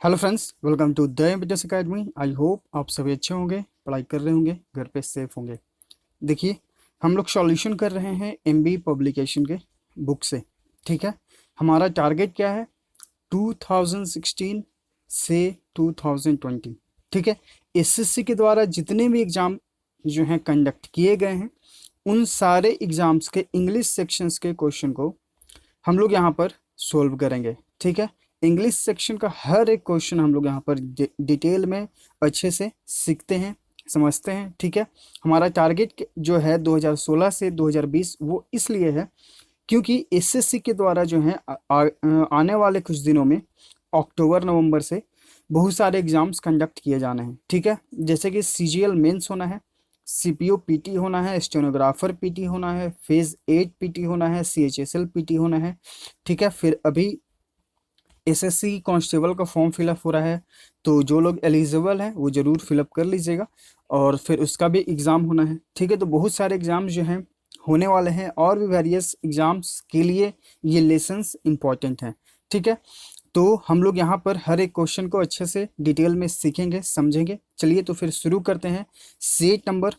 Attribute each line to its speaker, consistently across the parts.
Speaker 1: Hello friends, welcome to the ambitious academy. I hope आप सभी अच्छे होंगे, पढ़ाई कर रहे होंगे, घर पे सेफ होंगे। देखिए, हम लोग सॉल्यूशन कर रहे हैं एमबी पब्लिकेशन के बुक से। ठीक है, हमारा टारगेट क्या है? 2016 से 2020। ठीक है, एसएससी के द्वारा जितने भी एग्ज़ाम जो हैं कंडक्ट किए गए हैं, उन सारे एग्ज़ाम्स के इंग्लिश सेक्शंस के क्वेश्चन को हम लोग यहाँ पर सोल्व करेंगे। ठीक है, इंग्लिश सेक्शन का हर एक क्वेश्चन हम लोग यहाँ पर डिटेल में अच्छे से सीखते हैं, समझते हैं। ठीक है, हमारा टारगेट जो है 2016 से 2020 वो इसलिए है क्योंकि एसएससी के द्वारा जो है आने वाले कुछ दिनों में अक्टूबर नवंबर से बहुत सारे एग्जाम्स कंडक्ट किए जाने हैं। ठीक है, जैसे कि सीजीएल मेंस होना है, सीपीओ पीटी होना है, स्टेनोग्राफर पीटी होना है, फेज 8 पीटी होना है, सीएचएसएल पीटी होना है। ठीक है, फिर अभी एसएससी कांस्टेबल का फॉर्म फिलअप हो रहा है, तो जो लोग एलिजिबल हैं वो ज़रूर फिलअप कर लीजिएगा। और फिर उसका भी एग्ज़ाम होना है। ठीक है, तो बहुत सारे एग्ज़ाम जो हैं होने वाले हैं, और भी वेरियस एग्ज़ाम्स के लिए ये लेसन्स इम्पॉर्टेंट हैं। ठीक है, तो हम लोग यहाँ पर हर एक क्वेश्चन को अच्छे से डिटेल में सीखेंगे, समझेंगे। चलिए तो फिर शुरू करते हैं सेट नंबर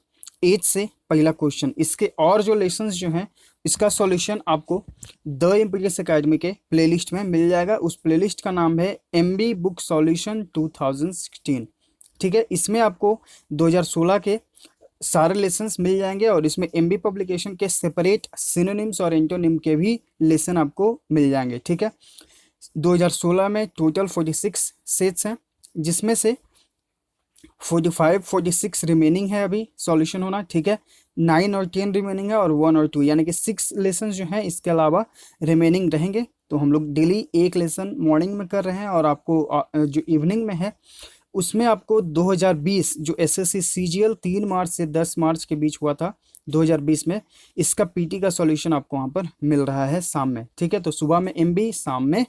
Speaker 1: 8 से पहला क्वेश्चन। इसके और जो लेसन्स जो हैं, इसका सॉल्यूशन आपको द एम्पिरिकस एकेडमी के प्लेलिस्ट में मिल जाएगा। उस प्लेलिस्ट का नाम है एमबी बुक सॉल्यूशन 2016। ठीक है, इसमें आपको 2016 के सारे लेसन्स मिल जाएंगे, और इसमें एमबी पब्लिकेशन के सेपरेट सिनोनिम्स और एंटोनिम के भी लेसन आपको मिल जाएंगे। ठीक है, 2016 में टोटल 46 सेट्स हैं, जिसमें से 46 रिमेनिंग है अभी सॉल्यूशन होना। ठीक है, 9 और 10 रिमेनिंग है, और 1 और 2 यानी कि 6 लेसन जो हैं इसके अलावा रिमेनिंग रहेंगे। तो हम लोग डेली एक लेसन मॉर्निंग में कर रहे हैं, और आपको जो इवनिंग में है उसमें आपको 2020 जो एसएससी सीजीएल 3 मार्च से 10 मार्च के बीच हुआ था 2020 में, इसका पीटी का सॉल्यूशन आपको वहाँ पर मिल रहा है शाम में। ठीक है, तो सुबह में एमबी, शाम में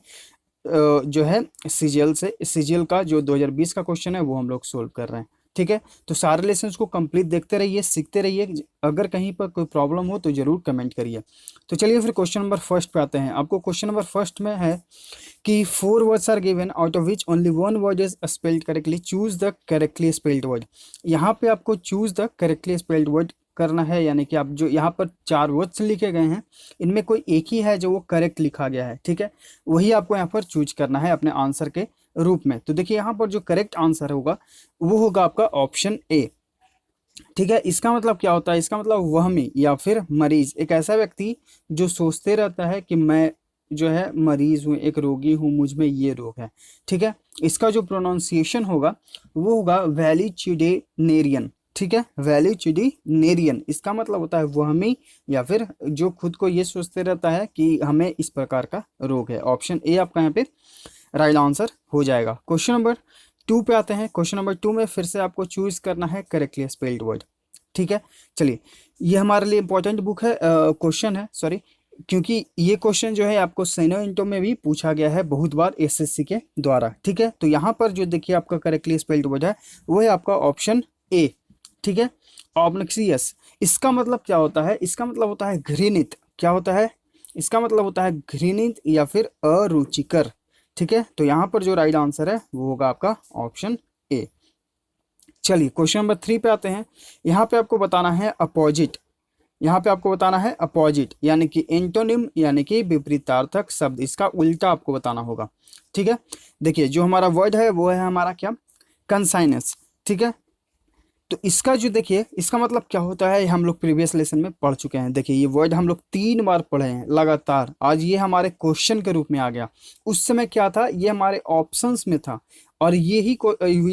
Speaker 1: जो है सीजीएल का जो 2020 का क्वेश्चन है वो हम लोग सोल्व कर रहे हैं। ठीक है, तो सारे लेसन्स को कंप्लीट देखते रहिए, सीखते रहिए। अगर कहीं पर कोई प्रॉब्लम हो तो ज़रूर कमेंट करिए। तो चलिए फिर क्वेश्चन नंबर फर्स्ट पे आते हैं। आपको क्वेश्चन नंबर फर्स्ट में है कि 4 words are given out of which only 1 word is spelled correctly, choose the correctly spelled word. यहाँ पे आपको choose the correctly spelled word करना है, यानी कि आप जो यहाँ पर 4 वर्ड्स लिखे गए हैं इनमें कोई एक ही है जो वो करेक्ट लिखा गया है। ठीक है, वही आपको यहाँ पर चूज करना है अपने आंसर के रूप में। तो देखिए, यहाँ पर जो करेक्ट आंसर होगा वो होगा आपका ऑप्शन ए। ठीक है, इसका मतलब क्या होता है? इसका मतलब वहमी या फिर मरीज, एक ऐसा व्यक्ति जो सोचते रहता है कि मैं जो है मरीज हूँ, एक रोगी हूँ, मुझ में ये रोग है। ठीक है, इसका जो प्रोनाउंसिएशन होगा वो होगा वैलिचिडेनेरियन। ठीक है, वैलिचिडेनेरियन, इसका मतलब होता है वहमी, या फिर जो खुद को ये सोचते रहता है कि हमें इस प्रकार का रोग है। ऑप्शन ए आपका यहाँ पे राइट आंसर हो जाएगा। क्वेश्चन नंबर 2 पे आते हैं। क्वेश्चन नंबर 2 में फिर से आपको चूज करना है करेक्टली स्पेल्ड वर्ड। ठीक है, चलिए, ये हमारे लिए इंपॉर्टेंट बुक है, क्वेश्चन है, सॉरी, क्योंकि ये क्वेश्चन जो है आपको सेनो इंटो में भी पूछा गया है बहुत बार एसएससी के द्वारा। ठीक है, तो यहाँ पर जो देखिए आपका करेक्टली स्पेल्ड वर्ड है वो है आपका ऑप्शन ए। ठीक है, ऑब्नक्सियस, इसका मतलब क्या होता है? इसका मतलब होता है घृणित। क्या होता है? इसका मतलब होता है घृणित या फिर अरुचिकर। ठीक है, तो यहाँ पर जो राइट आंसर है वो होगा आपका ऑप्शन ए। चलिए क्वेश्चन नंबर 3 पे आते हैं। यहाँ पे आपको बताना है अपोजिट। यहाँ पे आपको बताना है अपोजिट, यानी कि एंटोनिम, यानी कि विपरीतार्थक शब्द, इसका उल्टा आपको बताना होगा। ठीक है, देखिए जो हमारा वर्ड है वो है हमारा क्या? कंसाइनस। ठीक है, तो इसका जो देखिए, इसका मतलब क्या होता है हम लोग प्रीवियस लेसन में पढ़ चुके हैं। देखिए ये वर्ड हम लोग 3 बार पढ़े हैं लगातार, आज ये हमारे क्वेश्चन के रूप में आ गया। उस समय क्या था? ये हमारे ऑप्शंस में था, और ये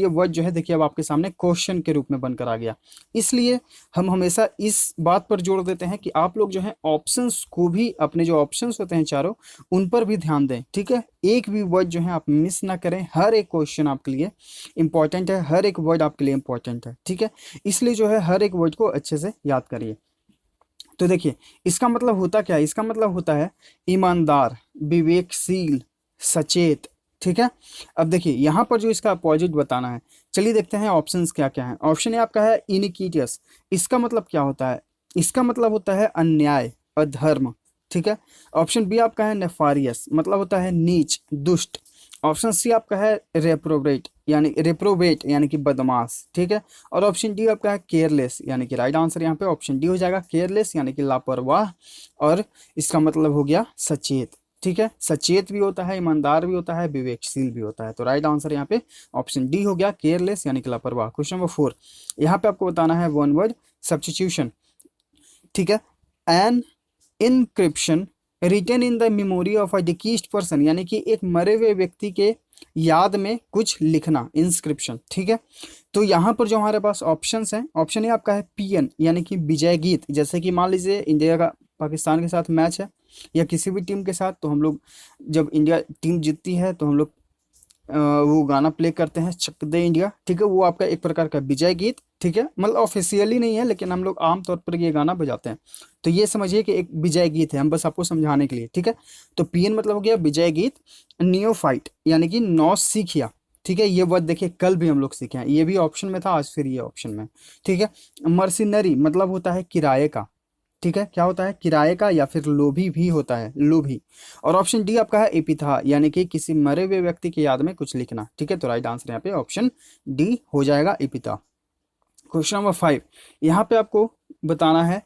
Speaker 1: वर्ड जो है देखिए अब आपके सामने क्वेश्चन के रूप में बनकर आ गया। इसलिए हम हमेशा इस बात पर जोर देते हैं कि आप लोग जो है ऑप्शंस को भी, अपने जो ऑप्शंस होते हैं चारों, उन पर भी ध्यान दें। ठीक है, एक भी वर्ड जो है आप मिस ना करें। हर एक क्वेश्चन आपके लिए इंपॉर्टेंट है, हर एक वर्ड आपके लिए इंपॉर्टेंट है। ठीक है, इसलिए जो है हर एक वर्ड को अच्छे से याद करिए। तो देखिए, इसका मतलब होता क्या है? इसका मतलब होता है ईमानदार, विवेकशील, सचेत। ठीक है, अब देखिए यहाँ पर जो इसका अपोजिट बताना है, चलिए देखते हैं ऑप्शंस क्या क्या है। ऑप्शन ए आपका है इनिक्विटियस। इसका मतलब क्या होता है? इसका मतलब होता है अन्याय, अधर्म। ठीक है, ऑप्शन बी आपका है नेफारियस, मतलब होता है नीच, दुष्ट। ऑप्शन सी आपका है रेप्रोबेट यानी कि बदमाश, ठीक है। और ऑप्शन डी आपका है केयरलेस, यानी कि राइट आंसर यहाँ पे ऑप्शन डी हो जाएगा, केयरलेस यानी कि लापरवाह। और इसका मतलब हो गया सचेत, ठीक है। सचेत भी होता है, ईमानदार भी होता है, विवेकशील भी होता है। तो राइट आंसर यहाँ पे ऑप्शन डी हो गया, केयरलेस यानी कि लापरवाह। क्वेश्चन नंबर 4, यहाँ पे आपको बताना है वन वर्ड सब्स्टिट्यूशन, ठीक है। An inscription written in the memory of a deceased person, यानी कि एक मरे हुए व्यक्ति के याद में कुछ लिखना, इंस्क्रिप्शन, ठीक है। तो यहाँ पर जो हमारे पास ऑप्शंस हैं, ऑप्शन ए आपका है पीएन यानी कि विजय गीत। जैसे कि मान लीजिए इंडिया का पाकिस्तान के साथ मैच है या किसी भी टीम के साथ, तो हम लोग जब इंडिया टीम जीतती है तो हम लोग वो गाना प्ले करते हैं चक दे इंडिया, ठीक है। वो आपका एक प्रकार का विजय गीत, ठीक है। मतलब ऑफिशियली नहीं है लेकिन हम लोग आम तौर पर ये गाना बजाते हैं। तो ये समझिए कि एक विजय गीत है, हम बस आपको समझाने के लिए, ठीक है। तो पीएन मतलब हो गया विजय गीत। नियोफाइट यानी कि नौ सीखिया, ठीक है। ये वर्ड देखिए कल भी हम लोग सीखे हैं, ये भी ऑप्शन में था, आज फिर ये ऑप्शन में, ठीक है। मर्सिनरी मतलब होता है किराए का, ठीक है। क्या होता है? किराए का, या फिर लोभी भी होता है, लोभी। और ऑप्शन डी आपका है एपिथा यानी कि किसी मरे हुए व्यक्ति की याद में कुछ लिखना, ठीक है। तो राइट आंसर यहाँ पे ऑप्शन डी हो जाएगा, एपिथा। क्वेश्चन नंबर 5, यहाँ पे आपको बताना है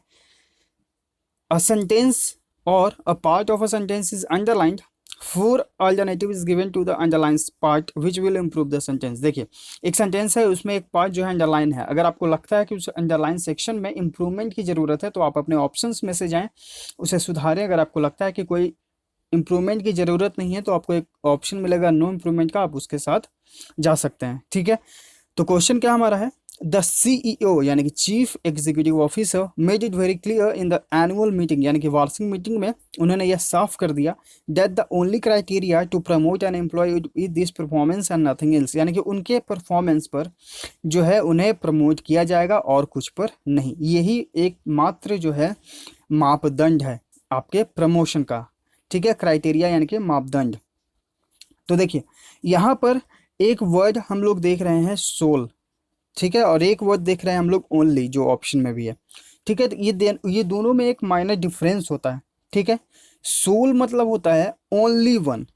Speaker 1: अ सेंटेंस और a part of a sentence is underlined, four alternative is given to the underline part which will improve the sentence. देखिए एक सेंटेंस है, उसमें एक पार्ट जो है अंडरलाइन है। अगर आपको लगता है कि उस अंडरलाइन सेक्शन में इंप्रूवमेंट की जरूरत है तो आप अपने ऑप्शंस में से जाएं, उसे सुधारें। अगर आपको लगता है कि कोई इंप्रूवमेंट की जरूरत नहीं है तो आपको एक ऑप्शन मिलेगा नो इंप्रूवमेंट का, आप उसके साथ जा सकते हैं, ठीक है। तो क्वेश्चन क्या हमारा है? द सीईओ यानी कि chief executive officer made it very clear in the annual meeting, यानी कि वार्षिक मीटिंग में उन्होंने यह साफ कर दिया that the only criteria to promote an employ is this performance and nothing else, यानी कि उनके परफॉर्मेंस पर जो है उन्हें प्रमोट किया जाएगा और कुछ पर नहीं। यही एक मात्र जो है मापदंड है आपके प्रमोशन का, ठीक है। क्राइटेरिया यानी कि मापदंड। तो देखिए यहाँ पर एक वर्ड हम लोग देख रहे हैं सोल, ठीक है। और एक वर्ड देख रहे हैं हम लोग ओनली, जो ऑप्शन में भी है, ठीक है। तो ये दोनों में एक माइनर डिफरेंस होता है, ठीक है। सोल मतलब होता है ओनली वन,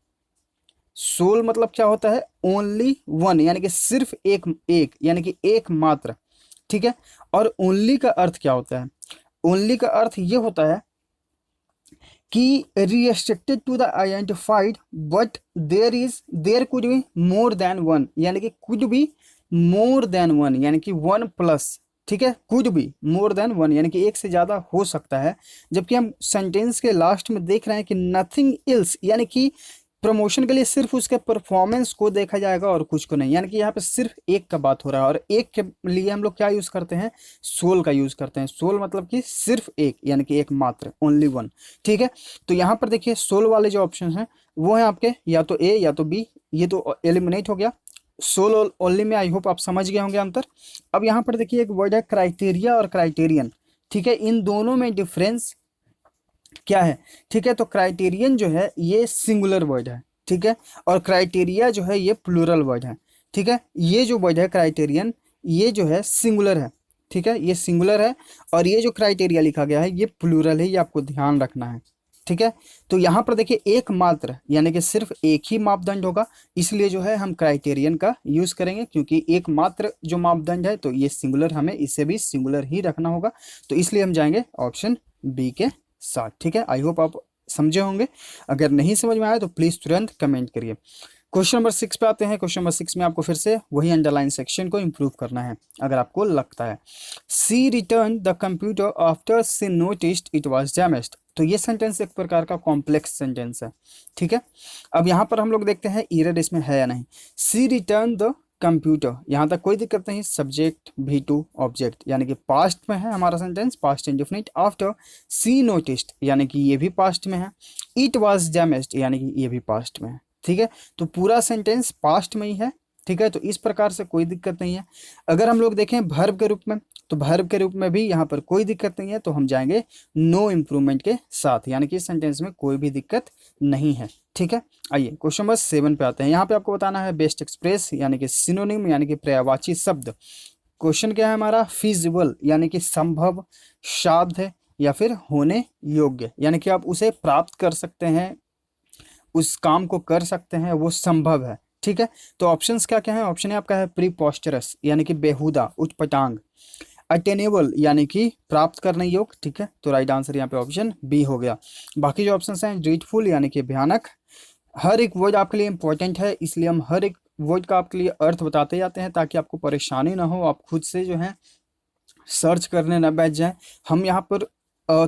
Speaker 1: सोल मतलब क्या होता है? ओनली वन, यानी कि सिर्फ एक, एक यानी कि एक मात्र, ठीक है। और ओनली का अर्थ क्या होता है? ओनली का अर्थ ये होता है कि restricted to the identified but there could be more than one, यानी कि could be more than one यानी कि वन प्लस, ठीक है। Could be more than one यानी कि एक से ज़्यादा हो सकता है। जबकि हम सेंटेंस के लास्ट में देख रहे हैं कि नथिंग एल्स, यानी कि प्रमोशन के लिए सिर्फ उसके परफॉर्मेंस को देखा जाएगा और कुछ को नहीं, यानी कि यहाँ पे सिर्फ एक का बात हो रहा है। और एक के लिए हम लोग क्या यूज़ करते हैं? सोल का यूज़ करते हैं। सोल मतलब कि सिर्फ एक, यानी कि एक मात्र, ओनली वन, ठीक है। तो यहाँ पर देखिए सोल वाले जो ऑप्शन हैं वो हैं आपके या तो ए या तो बी, ये तो एलिमिनेट हो गया। सोल ओनली में आई होप आप समझ गए होंगे अंतर। अब यहाँ पर देखिए एक वर्ड है क्राइटेरिया और क्राइटेरियन, ठीक है। इन दोनों में डिफरेंस क्या है? ठीक है, तो क्राइटेरियन जो है ये सिंगुलर वर्ड है, ठीक है। और क्राइटेरिया जो है ये प्लूरल वर्ड है, ठीक है। ये जो वर्ड है क्राइटेरियन, ये जो है सिंगुलर है, ठीक है, ये सिंगुलर है। और ये जो क्राइटेरिया लिखा गया है ये प्लूरल है, ये आपको ध्यान रखना है, ठीक है। तो यहाँ पर देखिए एक मात्र यानी कि सिर्फ एक ही मापदंड होगा, इसलिए जो है हम क्राइटेरियन का यूज करेंगे, क्योंकि एक मात्र जो मापदंड है तो ये सिंगुलर, हमें इसे भी सिंगुलर ही रखना होगा। तो इसलिए हम जाएंगे ऑप्शन बी के साथ, ठीक है। आई होप आप समझे होंगे। अगर नहीं समझ में आया तो प्लीज तुरंत कमेंट करिए। क्वेश्चन नंबर 6 पे आते हैं। क्वेश्चन नंबर 6 में आपको फिर से वही अंडरलाइन सेक्शन को इंप्रूव करना है अगर आपको लगता है। She return the computer after she noticed it was damaged. तो ये सेंटेंस एक प्रकार का कॉम्प्लेक्स सेंटेंस है, ठीक है। अब यहाँ पर हम लोग देखते हैं एरर इसमें है या नहीं। सी रिटर्न द कंप्यूटर, यहाँ तक कोई दिक्कत नहीं। सब्जेक्ट भी टू ऑब्जेक्ट, यानी कि पास्ट में है हमारा sentence, past indefinite. After she noticed यानी कि ये भी पास्ट में है। इट वाज डैमेज्ड यानी कि ये भी पास्ट में है, ठीक है। तो पूरा सेंटेंस पास्ट में ही है, ठीक है। तो इस प्रकार से कोई दिक्कत नहीं है। अगर हम लोग देखें वर्ब के रूप में, तो वर्ब के रूप में भी यहाँ पर कोई दिक्कत नहीं है, तो हम जाएंगे नो इम्प्रूवमेंट के साथ, यानी कि इस सेंटेंस में कोई भी दिक्कत नहीं है, ठीक है। आइए क्वेश्चन नंबर 7 पे आते हैं। यहाँ पे आपको बताना है बेस्ट एक्सप्रेस यानी कि सिनोनिम यानी कि पर्यायवाची शब्द। क्वेश्चन क्या है हमारा? फिजिबल यानी कि संभव, साध्य या फिर होने योग्य, यानी कि आप उसे प्राप्त कर सकते हैं, उस काम को कर सकते हैं वो संभव है। ठीक है, तो ऑप्शंस क्या क्या है? ऑप्शन है आपका है प्रीपोस्टरस यानी कि बेहुदा उटपटांग, अटेनेबल यानी कि प्राप्त करने योग्य। ठीक है, तो राइट आंसर यहाँ पे ऑप्शन बी हो गया। बाकी जो ऑप्शंस हैं, ड्रीडफुल यानी कि भयानक। हर एक वर्ड आपके लिए इंपॉर्टेंट है, इसलिए हम हर एक वर्ड का आपके लिए अर्थ बताते जाते हैं ताकि आपको परेशानी ना हो, आप खुद से जो है सर्च करने ना बैठ जाएं। हम यहाँ पर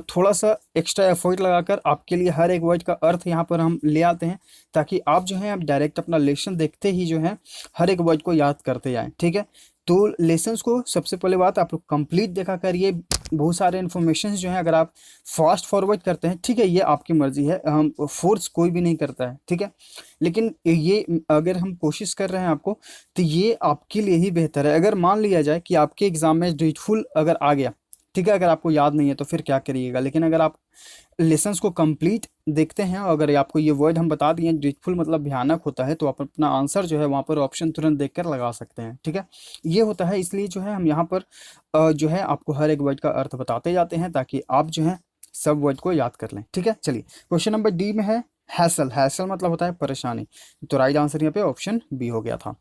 Speaker 1: थोड़ा सा एक्स्ट्रा एफर्ट लगाकर आपके लिए हर एक वर्ड का अर्थ यहाँ पर हम ले आते हैं, ताकि आप जो है आप डायरेक्ट अपना लेसन देखते ही जो है हर एक वर्ड को याद करते जाएं। ठीक है, तो लेसन्स को सबसे पहले बात आप लोग कंप्लीट देखा करिए। बहुत सारे इन्फॉर्मेशन जो है अगर आप फास्ट फॉरवर्ड करते हैं, ठीक है, ये आपकी मर्जी है, हम फोर्स कोई भी नहीं करता है। ठीक है, लेकिन ये अगर हम कोशिश कर रहे हैं आपको, तो ये आपके लिए ही बेहतर है। अगर मान लिया जाए कि आपके एग्जाम में ड्रीडफुल अगर आ गया, ठीक है, अगर आपको याद नहीं है तो फिर क्या करिएगा, लेकिन अगर आप लेसन्स को कंप्लीट देखते हैं और अगर आपको ये वर्ड हम बता दिए ड्रीडफुल मतलब भयानक होता है, तो आप अपना आंसर जो है वहाँ पर ऑप्शन तुरंत देखकर लगा सकते हैं। ठीक है, ये होता है, इसलिए जो है हम यहाँ पर जो है आपको हर एक वर्ड का अर्थ बताते जाते हैं ताकि आप जो है सब वर्ड को याद कर लें। ठीक है, चलिए क्वेश्चन नंबर डी में है हैसल। हैसल मतलब होता है परेशानी, तो राइट आंसर यहाँ पे ऑप्शन बी हो गया था।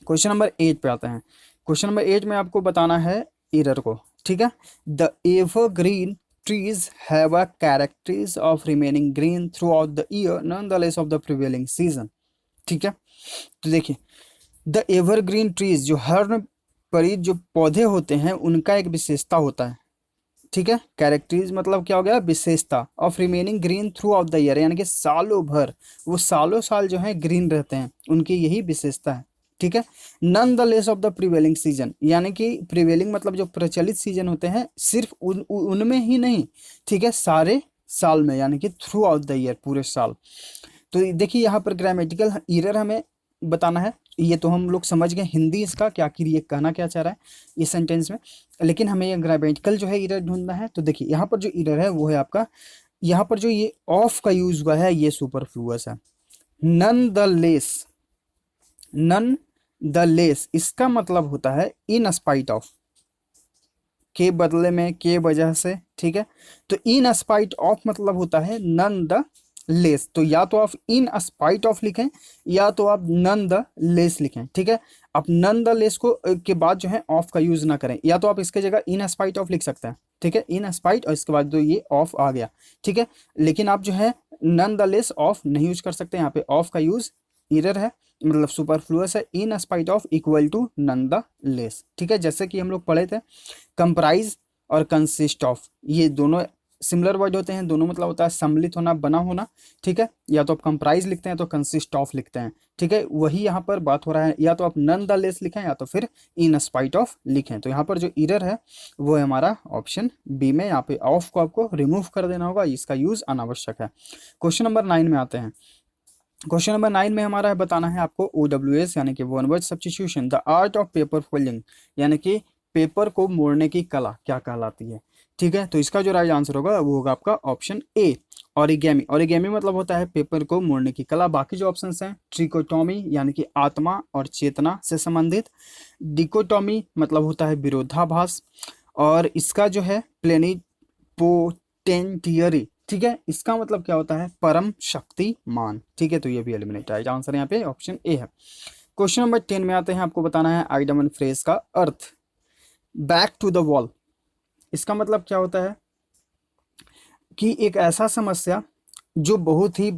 Speaker 1: क्वेश्चन नंबर 8 पे आते हैं। क्वेश्चन नंबर 8 में आपको बताना है एरर को। ठीक है, the evergreen trees have a characteristic of remaining green throughout the year nonetheless of the prevailing season। ठीक है, तो देखिए द एवरग्रीन ट्रीज जो हर परित जो पौधे होते हैं उनका एक विशेषता होता है। ठीक है, कैरेक्टरीज मतलब क्या हो गया? विशेषता। Of remaining green through out the year यानी कि सालों भर वो सालों साल जो है ग्रीन रहते हैं, उनकी यही विशेषता है। ठीक है, nonetheless of the prevailing season यानी कि प्रिवेलिंग मतलब जो प्रचलित सीजन होते हैं सिर्फ उनमें ही नहीं, ठीक है, सारे साल में यानी कि थ्रू आउट द ईयर पूरे साल। तो देखिए यहाँ पर ग्रामेटिकल एरर हमें बताना है, ये तो हम लोग समझ गए हिंदी इसका क्या आखिर ये कहना क्या चाह रहा है इस सेंटेंस में, लेकिन हमें ये ग्रामेटिकल जो है एरर ढूंढना है। तो देखिए यहाँ पर जो एरर है वो है आपका, यहाँ पर जो ये ऑफ का यूज हुआ है ये सुपरफ्लूअस है। Nonetheless, nonetheless इसका मतलब होता है इन स्पाइट ऑफ, के बदले में, के वजह से। ठीक है, तो इन स्पाइट ऑफ मतलब होता है नन द लेस, तो या तो आप इन स्पाइट ऑफ लिखें या तो आप नन द लेस लिखें। ठीक है, आप नन द लेस को के बाद जो है ऑफ का यूज ना करें, या तो आप इसके जगह इन स्पाइट ऑफ लिख सकते हैं। ठीक है, इन स्पाइट और इसके बाद जो ये ऑफ आ गया। ठीक है, लेकिन आप जो है नन द लेस ऑफ नहीं यूज कर सकते, यहाँ पे ऑफ का यूज एरर है, मतलब सुपरफ्लुअस है। In spite of equal to nonetheless. ठीक है, जैसे कि हम लोग पढ़े थे कंप्राइज और कंसिस्ट ऑफ, ये दोनों सिमिलर वर्ड होते हैं, दोनों मतलब होता है सम्मिलित होना, बना होना। ठीक है, या तो आप कंप्राइज लिखते हैं तो कंसिस्ट ऑफ लिखते हैं। ठीक है, वही यहाँ पर बात हो रहा है, या तो आप नन द लेस लिखें या तो फिर इन स्पाइट ऑफ लिखें। तो यहाँ पर जो एरर है वो है हमारा ऑप्शन बी में, यहाँ पे ऑफ को आपको रिमूव कर देना होगा, इसका यूज अनावश्यक है। क्वेश्चन नंबर 9 में आते हैं। क्वेश्चन नंबर 9 में हमारा बताना है आपको OWS यानी कि one word substitution, the art of paper folding यानी कि पेपर को मोड़ने की कला क्या कहलाती है। ठीक है, तो इसका जो राइट आंसर होगा वो होगा आपका ऑप्शन ए, ऑरिगेमी। ऑरिगेमी मतलब होता है पेपर को मोड़ने की कला। बाकी जो ऑप्शंस हैं ट्रिकोटोमी यानी कि आत्मा और चेतना से संबंधित, डिकोटोमी मतलब होता है विरोधाभास, और इसका जो है प्लेनिपोटेंटियरी, ठीक है, इसका मतलब क्या होता है? परम शक्तिमान। ठीक है, तो ये भी एलिमिनेट है, आंसर यहाँ पे ऑप्शन ए है। क्वेश्चन नंबर 10 में आते हैं, आपको बताना है आइटम एंड फ्रेज का अर्थ। बैक टू द वॉल इसका मतलब क्या होता है कि एक ऐसा समस्या जो बहुत ही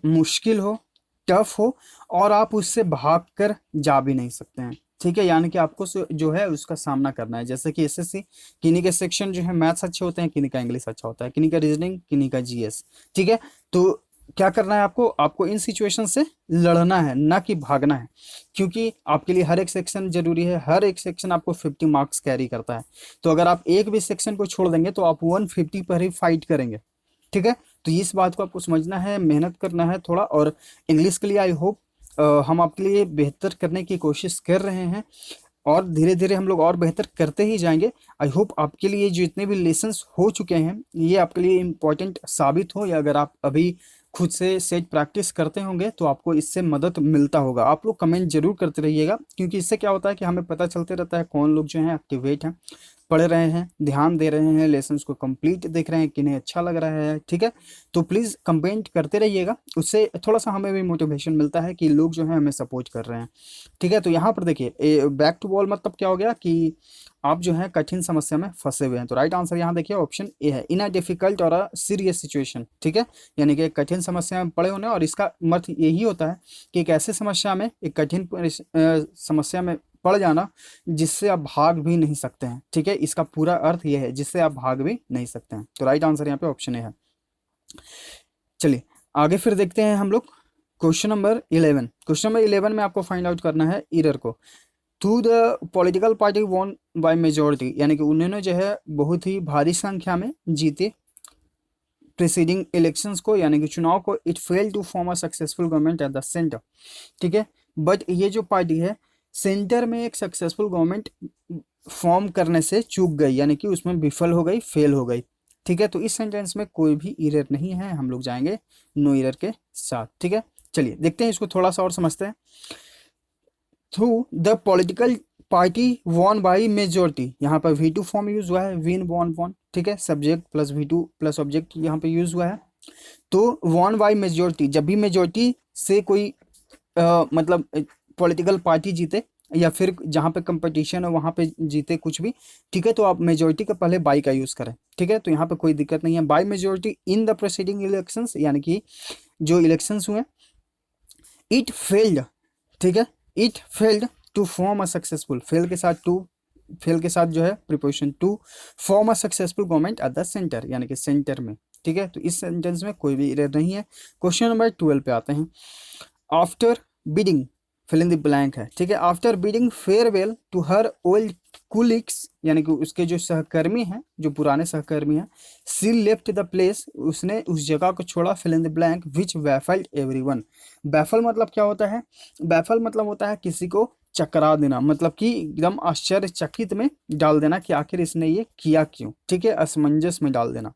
Speaker 1: मुश्किल हो, टफ हो और आप उससे भागकर जा भी नहीं सकते हैं। ठीक है, यानी कि आपको जो है उसका सामना करना है। जैसे कि SSC किन्हीं के सेक्शन जो है मैथ्स अच्छे होते हैं, किन्हीं का इंग्लिश अच्छा होता है, किन्हीं का रीजनिंग, किन्हीं का GS। ठीक है, तो क्या करना है आपको? आपको इन सिचुएशन से लड़ना है, ना कि भागना है, क्योंकि आपके लिए हर एक सेक्शन जरूरी है। हर एक सेक्शन आपको 50 मार्क्स कैरी करता है, तो अगर आप एक भी सेक्शन को छोड़ देंगे तो आप 150 पर ही फाइट करेंगे। ठीक है, तो इस बात को आपको समझना है, मेहनत करना है थोड़ा। और इंग्लिश के लिए आई होप हम आपके लिए बेहतर करने की कोशिश कर रहे हैं और धीरे धीरे हम लोग और बेहतर करते ही जाएंगे। आई होप आपके लिए जितने भी लेसन्स हो चुके हैं ये आपके लिए इम्पोर्टेंट साबित हो, या अगर आप अभी खुद से सेट प्रैक्टिस करते होंगे तो आपको इससे मदद मिलता होगा। आप लोग कमेंट जरूर करते रहिएगा, क्योंकि इससे क्या होता है कि हमें पता चलते रहता है कौन लोग जो हैं एक्टिवेट हैं। पढ़ रहे हैं, ध्यान दे रहे हैं, लेसन्स को कंप्लीट देख रहे हैं, किन्हें अच्छा लग रहा है, ठीक है। तो प्लीज़ कमेंट करते रहिएगा, उससे थोड़ा सा हमें भी मोटिवेशन मिलता है कि लोग जो है हमें सपोर्ट कर रहे हैं, ठीक है। तो यहाँ पर देखिए बैक टू बॉल मतलब क्या हो गया कि आप जो है कठिन समस्या में फंसे हुए हैं। तो राइट आंसर यहाँ देखिए ऑप्शन ए है, इन अ डिफिकल्ट और अ सीरियस सिचुएशन, ठीक है। यानी कि एक कठिन समस्या में पड़े होने, और इसका अर्थ यही होता है कि एक ऐसे समस्या में, एक कठिन समस्या में पड़ जाना जिससे आप भाग भी नहीं सकते हैं, ठीक है। इसका पूरा अर्थ यह है जिससे आप भाग भी नहीं सकते हैं। तो राइट आंसर यहाँ पे ऑप्शन ए है। चलिए आगे फिर देखते हैं हम लोग क्वेश्चन नंबर 11। क्वेश्चन नंबर 11 में आपको फाइंड आउट करना है ईरर को। Through the political party won by majority, यानी कि उन्होंने जो है बहुत ही भारी संख्या में जीते प्रीसीडिंग इलेक्शंस को, यानी कि चुनाव को। It fail to form a successful government at the centre, ठीक है। बट ये जो पार्टी है सेंटर में एक सक्सेसफुल गवर्नमेंट फॉर्म करने से चूक गई, यानी कि उसमें विफल हो गई, फेल हो गई, ठीक है। तो इस सेंटेंस में कोई भी एरर नहीं है, हम लोग जाएंगे नो एरर के साथ, ठीक है। चलिए देखते हैं इसको थोड़ा सा और समझते हैं। Through the political party won by majority, यहाँ पर V2 फॉर्म यूज हुआ है, विन वॉन वॉन, ठीक है। Subject plus V2 plus object यहाँ पे यूज हुआ है। तो वॉन बाई मेजोरिटी, जब भी मेजोरिटी से कोई मतलब पॉलिटिकल पार्टी जीते या फिर जहाँ पे कंपटीशन हो वहाँ पे जीते कुछ भी, ठीक है। तो आप मेजोरिटी के पहले बाई का यूज़ करें, ठीक है। तो यहाँ पे कोई दिक्कत नहीं है। By majority in the proceeding elections, यानी कि जो इलेक्शंस हुए। इट फेल्ड, ठीक है। It failed to form a successful, fail के साथ जो है preposition to, form a successful government at the centre, यानी कि सेंटर में, ठीक है। तो इस सेंटेंस में कोई भी एरर नहीं है। क्वेश्चन नंबर 12 पे आते हैं। After bidding fill in the blank है, ठीक है। After bidding farewell to her old colleagues, यानी कि उसके जो सहकर्मी हैं, जो पुराने सहकर्मी हैं। सी लेफ्ट द प्लेस, उसने उस जगह को छोड़ा। Fill in the blank which baffled everyone. Baffle मतलब क्या होता है? बैफल मतलब होता है किसी को चकरा देना, मतलब कि एकदम आश्चर्यचकित में डाल देना कि आखिर इसने ये किया क्यों, ठीक है। असमंजस में डाल देना।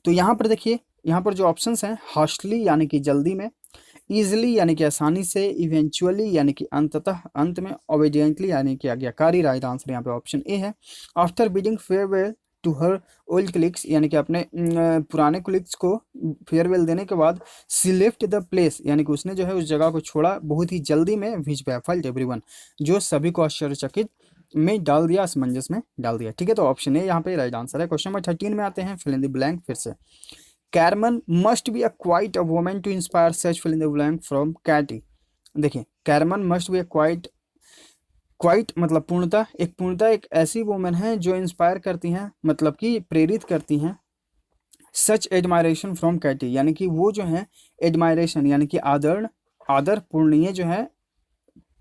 Speaker 1: तो यहाँ पर देखिए, यहाँ पर जो ऑप्शंस हैं, हास्टली यानी कि जल्दी में, ईजिली यानी कि आसानी से, इवेंचुअली यानी कि अंततः, अंत में, ओबीडियंटली यानी कि आज्ञाकारी। राइट आंसर यहाँ पे ऑप्शन ए है। After bidding farewell to her old cliques, यानी कि अपने पुराने क्लिक्स को फेयरवेल देने के बाद, सी लेफ्ट द प्लेस, यानी कि उसने जो है उस जगह को छोड़ा बहुत ही जल्दी में, विच बैफल्ड एवरीवन, जो सभी को आश्चर्यचकित में डाल दिया, असमंजस में डाल दिया, ठीक है। तो ऑप्शन ए यहाँ पे राइट आंसर है। क्वेश्चन नंबर 13 में आते हैं, फिल इन द ब्लैंक फिर से। Carmen must be a quite a woman to inspire such, fill in the blank from Katie. देखिए Carmen must be a quite, quite मतलब पूर्णतः, एक ऐसी वुमेन है जो इंस्पायर करती हैं, मतलब कि प्रेरित करती हैं। सच एडमायरेशन फ्रॉम कैटी, यानी कि वो जो है एडमायरेशन यानी कि आदर पूर्णीय जो है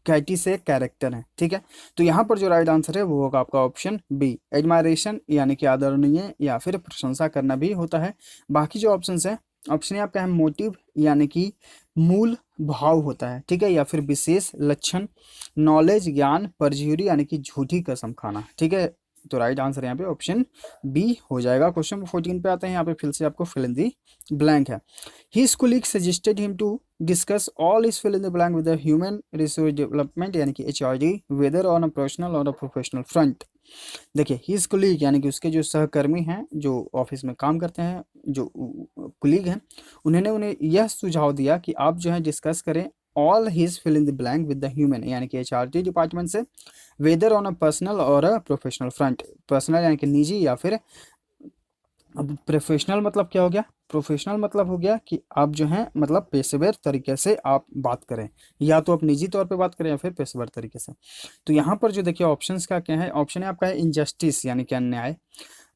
Speaker 1: कैटी से कैरेक्टर है, ठीक है। तो यहाँ पर जो राइट आंसर है वो होगा आपका ऑप्शन बी, एडमायरेशन यानी कि आदरणीय या फिर प्रशंसा करना भी होता है। बाकी जो ऑप्शन है, ऑप्शन आपका है मोटिव यानी कि मूल भाव होता है, ठीक है, या फिर विशेष लक्षण, नॉलेज ज्ञान, परज्यूरी यानी कि झूठी कसम खाना, ठीक है। तो राइट आंसर यहाँ पे ऑप्शन बी हो जाएगा। क्वेश्चन नंबर 14 पे आते हैं। यहाँ पे फिर से आपको फिल इन दी ब्लैंक है। His colleague suggested him to discuss all his fill in the blank with the human resource development यानी कि HRD, whether on a personal or a professional front। देखिए हिज कुलीग यानी कि उसके जो सहकर्मी हैं, जो ऑफिस में काम करते हैं, जो कुलीग हैं, उन्होंने उन्हें यह सुझाव दिया कि आप जो है डिस्कस करें all his fill in the blank with the human, यानी कि HRD डिपार्टमेंट से, वेदर ऑन अ पर्सनल और अ प्रोफेशनल फ्रंट। पर्सनल यानी कि निजी, या फिर अब प्रोफेशनल मतलब क्या हो गया? प्रोफेशनल मतलब हो गया कि आप जो हैं मतलब पेशेवर तरीके से आप बात करें, या तो आप निजी तौर पे बात करें या फिर पेशेवर तरीके से। तो यहाँ पर जो देखिए ऑप्शंस का क्या है, ऑप्शन है आपका है इनजस्टिस यानी कि अन्याय,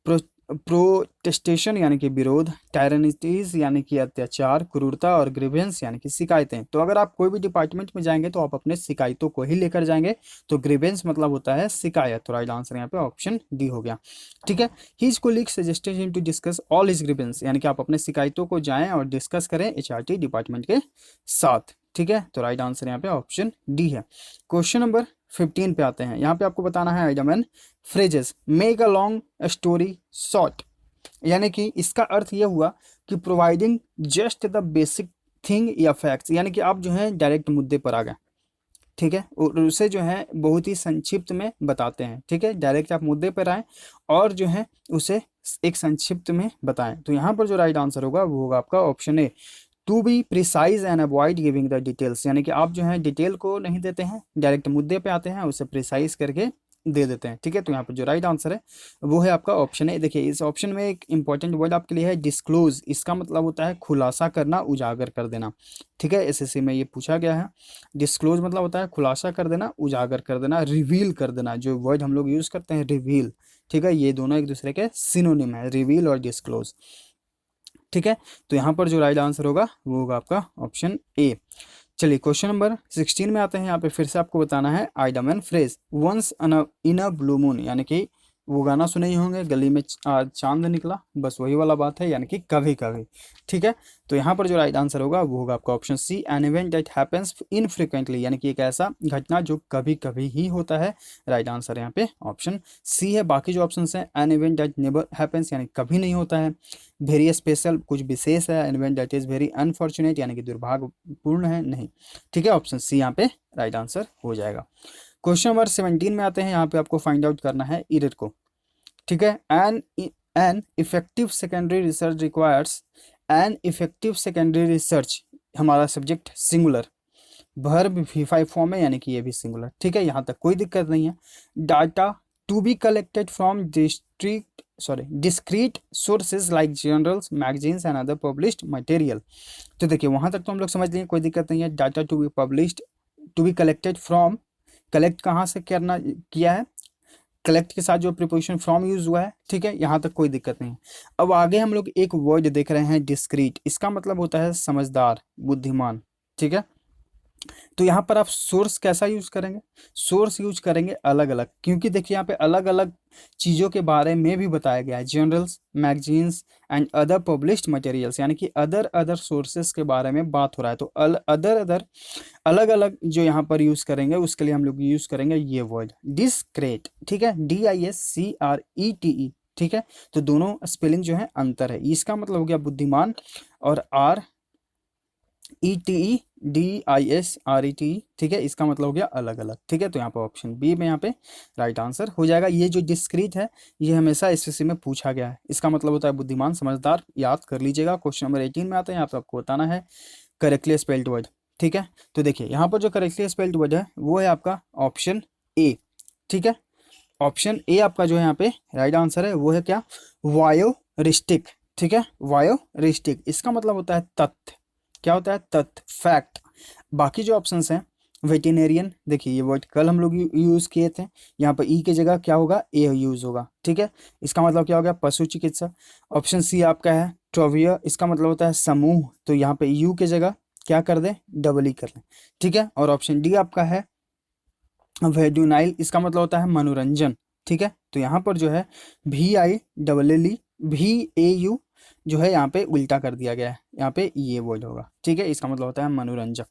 Speaker 1: प्रो प्रोटेस्टेशन यानी कि विरोध, टायरनिटीज यानी कि अत्याचार, क्रूरता, और ग्रीवेंस यानी कि शिकायतें। तो अगर आप कोई भी डिपार्टमेंट में जाएंगे तो आप अपने शिकायतों को ही लेकर जाएंगे। तो ग्रीवेंस मतलब होता है शिकायत। तो राइट आंसर यहाँ पे ऑप्शन डी हो गया, ठीक है। His colleague suggested him to discuss all his grievance, यानी कि आप अपने शिकायतों को जाएं और डिस्कस करें HRD डिपार्टमेंट के साथ, ठीक है। तो राइट आंसर यहाँ पे ऑप्शन डी है। क्वेश्चन नंबर 15 पे आते हैं। यहाँ पे आपको बताना है item and phrases, make a long story short, यानी कि इसका अर्थ यह हुआ कि providing just the basic thing या फैक्ट्स, यानी कि आप जो है डायरेक्ट मुद्दे पर आ गए, ठीक है, और उसे जो है बहुत ही संक्षिप्त में बताते हैं। ठीक है, डायरेक्ट आप मुद्दे पर आए और जो है उसे एक संक्षिप्त में बताएं। तो यहाँ पर जो राइट आंसर होगा वो होगा आपका option A, to be precise and avoid giving the details, यानी कि आप जो है डिटेल को नहीं देते हैं, डायरेक्ट मुद्दे पे आते हैं, उसे प्रिसाइज करके दे देते हैं। ठीक है, तो यहाँ पर जो राइट आंसर है वो है आपका ऑप्शन है। देखिए इस ऑप्शन में एक इंपॉर्टेंट वर्ड आपके लिए है डिस्क्लोज, इसका मतलब होता है खुलासा करना, उजागर कर देना। ठीक है, एसएससी में ये पूछा गया है। डिस्क्लोज मतलब होता है खुलासा कर देना, उजागर कर देना, रिवील कर देना, जो वर्ड हम लोग यूज करते हैं रिवील। ठीक है, ये दोनों एक दूसरे के सिनोनिम है, रिवील और डिस्क्लोज। ठीक है, तो यहाँ पर जो राइट आंसर होगा वो होगा आपका ऑप्शन ए। चलिए क्वेश्चन नंबर 16 में आते हैं। यहाँ पे फिर से आपको बताना है item and phrase once in a blue moon, यानी कि वो गाना सुने ही होंगे, गली में चांद निकला, बस वही वाला बात है, यानी कि कभी कभी। ठीक है, तो यहाँ पर जो राइट आंसर होगा वो होगा आपका option C, an event that happens infrequently, यानी कि एक ऐसा घटना जो कभी कभी ही होता है। राइट आंसर यहाँ पे ऑप्शन सी है। बाकी जो ऑप्शन है, N event that never happens, यानी कभी नहीं होता है। वेरी स्पेशल, कुछ विशेष है। N event that is very unfortunate, यानी कि दुर्भाग्यपूर्ण है, नहीं। ठीक है, ऑप्शन सी यहाँ पे राइट आंसर हो जाएगा। क्वेश्चन नंबर 17 में आते हैं। यहाँ पे आपको फाइंड आउट करना है इरर को। ठीक है, an effective secondary research requires, an effective secondary research, हमारा subject singular, verb V5 form है, यानी कि ये भी सिंगुलर। ठीक है, यहाँ तक कोई दिक्कत नहीं है। Data to be collected from discrete sources like journals, magazines and other published material. तो देखिए वहां तक तो हम लोग समझ लिए, कोई दिक्कत नहीं है। Data to be published, to be collected from, collect कहाँ से करना किया है, कलेक्ट के साथ जो प्रीपोजिशन फ्रॉम यूज हुआ है। ठीक है, यहाँ तक कोई दिक्कत नहीं है। अब आगे हम लोग एक वर्ड देख रहे हैं डिस्क्रीट, इसका मतलब होता है समझदार, बुद्धिमान। ठीक है, तो यहाँ पर आप सोर्स कैसा यूज करेंगे, सोर्स यूज करेंगे अलग अलग, क्योंकि देखिए यहाँ पे अलग अलग चीज़ों के बारे में भी बताया गया है, journals, magazines and other published materials, यानी कि अदर अदर सोर्सेस के बारे में बात हो रहा है। तो अदर अदर अलग अलग जो यहाँ पर यूज करेंगे, उसके लिए हम लोग यूज करेंगे ये वर्ड डिस्क्रेट। ठीक है, DISCRETE। ठीक है, तो दोनों स्पेलिंग जो है अंतर है। इसका मतलब हो गया बुद्धिमान, और RETE, ठीक है, इसका मतलब हो गया अलग अलग। ठीक है, तो यहाँ पर ऑप्शन बी में यहाँ पे राइट आंसर हो जाएगा। ये जो डिस्क्रीट है ये हमेशा एसएससी में पूछा गया है, इसका मतलब होता है बुद्धिमान, समझदार, याद कर लीजिएगा। क्वेश्चन नंबर 18 में आते हैं। यहाँ पे आपको बताना है करेक्टली स्पेल्ड वर्ड। ठीक है, तो देखिए यहाँ पर जो करेक्टली स्पेल्ड वर्ड है वो है आपका ऑप्शन ए। ठीक है, ऑप्शन ए आपका जो है यहाँ पे राइट आंसर है, वो है क्या, वायोरिस्टिक। ठीक है, वायोरिस्टिक, इसका मतलब होता है तथ्य। क्या होता है, तथ्य, फैक्ट। बाकी जो ऑप्शंस हैं, वेटिनेरियन, देखिए ये वर्ड कल हम लोग यूज किए थे, यहाँ पर ई की जगह क्या होगा, ए यूज होगा। ठीक है, इसका मतलब क्या हो गया, पशु चिकित्सा। ऑप्शन सी आपका है ट्रोवियर, इसका मतलब होता है समूह, तो यहाँ पे यू की जगह क्या कर दें, डबल ई कर लें। ठीक है, और ऑप्शन डी आपका है वेड्यूनाइल, इसका मतलब होता है मनोरंजन। ठीक है, तो यहाँ पर जो है VILLE जो है यहाँ पे उल्टा कर दिया गया है, यहाँ पे ये वर्ड होगा। ठीक है, इसका मतलब होता है मनोरंजक।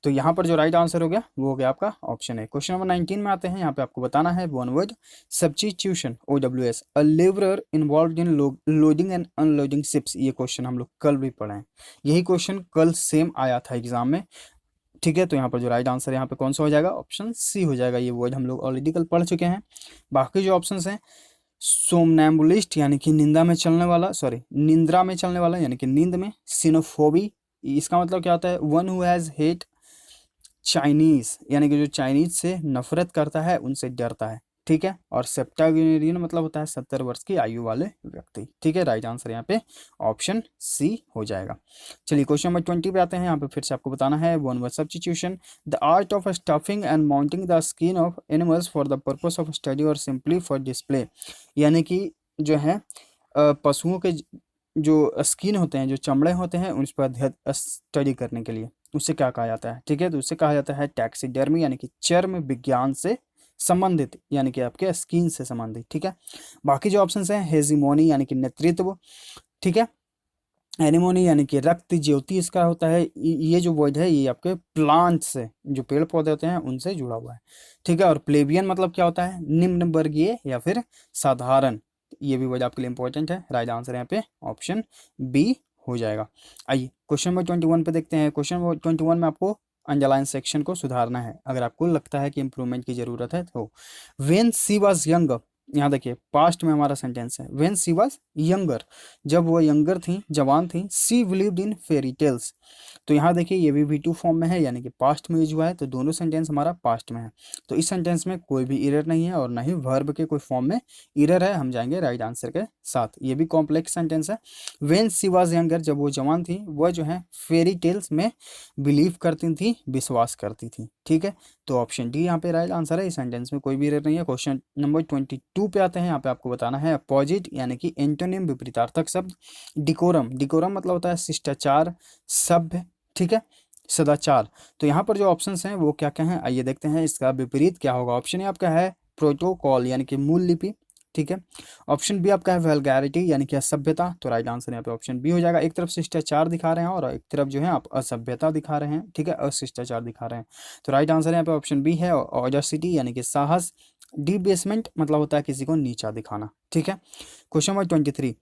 Speaker 1: तो यहाँ पर जो राइट आंसर हो गया वो हो गया आपका ऑप्शन है। क्वेश्चन नंबर 19 में आते हैं। यहाँ पे आपको बताना है one word substitution, OWS, a labourer involve in loading and unloading ships. ये क्वेश्चन हम लोग कल भी पढ़े हैं, यही क्वेश्चन कल सेम आया था एग्जाम में। ठीक है, तो यहाँ पर जो राइट आंसर यहाँ पे कौन सा हो जाएगा, ऑप्शन सी हो जाएगा। ये वर्ड हम लोग ऑलरेडी कल पढ़ चुके हैं। बाकी जो ऑप्शंस हैं, सोमनैम्बुलिस्ट, यानी कि निंदा में चलने वाला, सॉरी निंद्रा में चलने वाला, यानी कि नींद में। सिनोफोबी, इसका मतलब क्या होता है, one who has hate Chinese, यानी कि जो चाइनीज से नफरत करता है, उनसे डरता है। ठीक है, और सेप्टागेरियन मतलब होता है 70 वर्ष की आयु वाले व्यक्ति। ठीक है, राइट आंसर यहाँ पे ऑप्शन सी हो जाएगा। चलिए क्वेश्चन नंबर 20 पे आते हैं। यहाँ पे फिर से आपको बताना है one word substitution, the art of stuffing and mounting the skin of animals for the purpose of study और सिंपली फॉर डिस्प्ले, यानी कि जो है पशुओं के जो स्किन होते हैं, जो चमड़े होते हैं, उस पर स्टडी करने के लिए उसे क्या कहा जाता है। ठीक है, तो उसे कहा जाता है टैक्सीडर्मी, यानी कि चर्म विज्ञान से संबंधित, यानी कि आपके स्किन से संबंधित। ठीक है, बाकी जो ऑप्शंस हैं, हेजिमोनी यानी कि नेतृत्व। ठीक है, एनिमोनी यानी कि रक्त ज्योति इसका होता है। ये जो वर्ड है ये आपके प्लांट से, जो पेड़ पौधे होते हैं उनसे जुड़ा हुआ है। ठीक है, और प्लेबियन मतलब क्या होता है, निम्न वर्गीय या फिर साधारण। ये भी वर्ड आपके लिए इंपॉर्टेंट है। राइट आंसर यहाँ पे ऑप्शन बी हो जाएगा। आइए क्वेश्चन नंबर 21 पे देखते हैं। क्वेश्चन नंबर 21 में आपको अंडरलाइन सेक्शन को सुधारना है अगर आपको लगता है कि इंप्रूवमेंट की जरूरत है तो। व्हेन सी वाज यंग, यहाँ देखिए पास्ट में हमारा सेंटेंस है, व्हेन सी वाज यंगर, जब वो यंगर थी, जवान थी, सी बिलीव्ड इन फेरी टेल्स। तो यहाँ देखिए ये भी V2 फॉर्म में है यानी कि पास्ट में यूज हुआ है, तो दोनों सेंटेंस हमारा पास्ट में है। तो इस सेंटेंस में कोई भी एरर नहीं है और ना ही वर्ब के कोई फॉर्म में एरर है, हम जाएंगे राइट आंसर के साथ। ये भी कॉम्प्लेक्स सेंटेंस है। व्हेन सी वाज यंगर, जब वो जवान थी, वह जो है फेरी टेल्स में बिलीव करती थी, विश्वास करती थी। ठीक है, तो ऑप्शन डी यहाँ पे राइट आंसर है। इस सेंटेंस में कोई भी एरर नहीं है। क्वेश्चन नंबर 22 पे आते हैं। यहाँ पे आपको बताना है अपोजिट यानी कि एंटोनिम विपरीतार्थक शब्द। डिकोरम, डिकोरम मतलब होता है शिष्टाचार, सभ्य, ठीक है, सदाचार। तो यहाँ पर जो ऑप्शंस हैं वो क्या क्या हैं, आइए देखते हैं इसका विपरीत क्या होगा। ऑप्शन ए आपका है प्रोटोकॉल यानी कि मूल लिपि, ठीक है। ऑप्शन बी आपका है वल्गैरिटी यानी कि असभ्यता, तो राइट आंसर यहाँ पे ऑप्शन बी हो जाएगा। एक तरफ शिष्टाचार दिखा रहे हैं और एक तरफ जो है आप असभ्यता दिखा रहे हैं, ठीक है, अशिष्टाचार दिखा रहे हैं। तो राइट आंसर यहाँ पे ऑप्शन बी है ऑडेसिटी यानी कि साहस। डिबेसमेंट मतलब होता है किसी को नीचा दिखाना, ठीक है। क्वेश्चन नंबर 23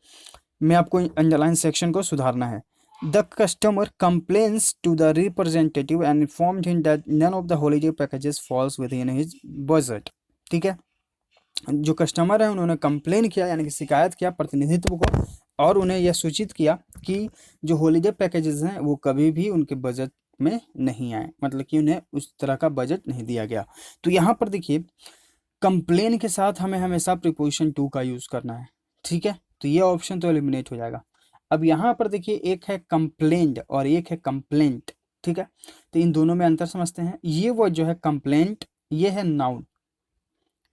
Speaker 1: में आपको अंडरलाइन सेक्शन को सुधारना है। The customer complains to the representative and informed him that none of the holiday packages falls within his budget, ठीक है। जो कस्टमर है उन्होंने कंप्लेन किया यानी कि शिकायत किया प्रतिनिधित्व को, और उन्हें यह सूचित किया कि जो हॉलीडे पैकेजेस हैं वो कभी भी उनके बजट में नहीं आए, मतलब कि उन्हें उस तरह का बजट नहीं दिया गया। तो यहाँ पर देखिए कंप्लेन के साथ हमें हमेशा प्रीपोजिशन टू का यूज करना है, ठीक है। तो ये ऑप्शन तो एलिमिनेट हो जाएगा। अब यहाँ पर देखिए एक है कंप्लेंट और एक है कंप्लेंट, ठीक है। तो इन दोनों में अंतर समझते हैं। ये वर्ड जो है कंप्लेंट, ये है नाउन,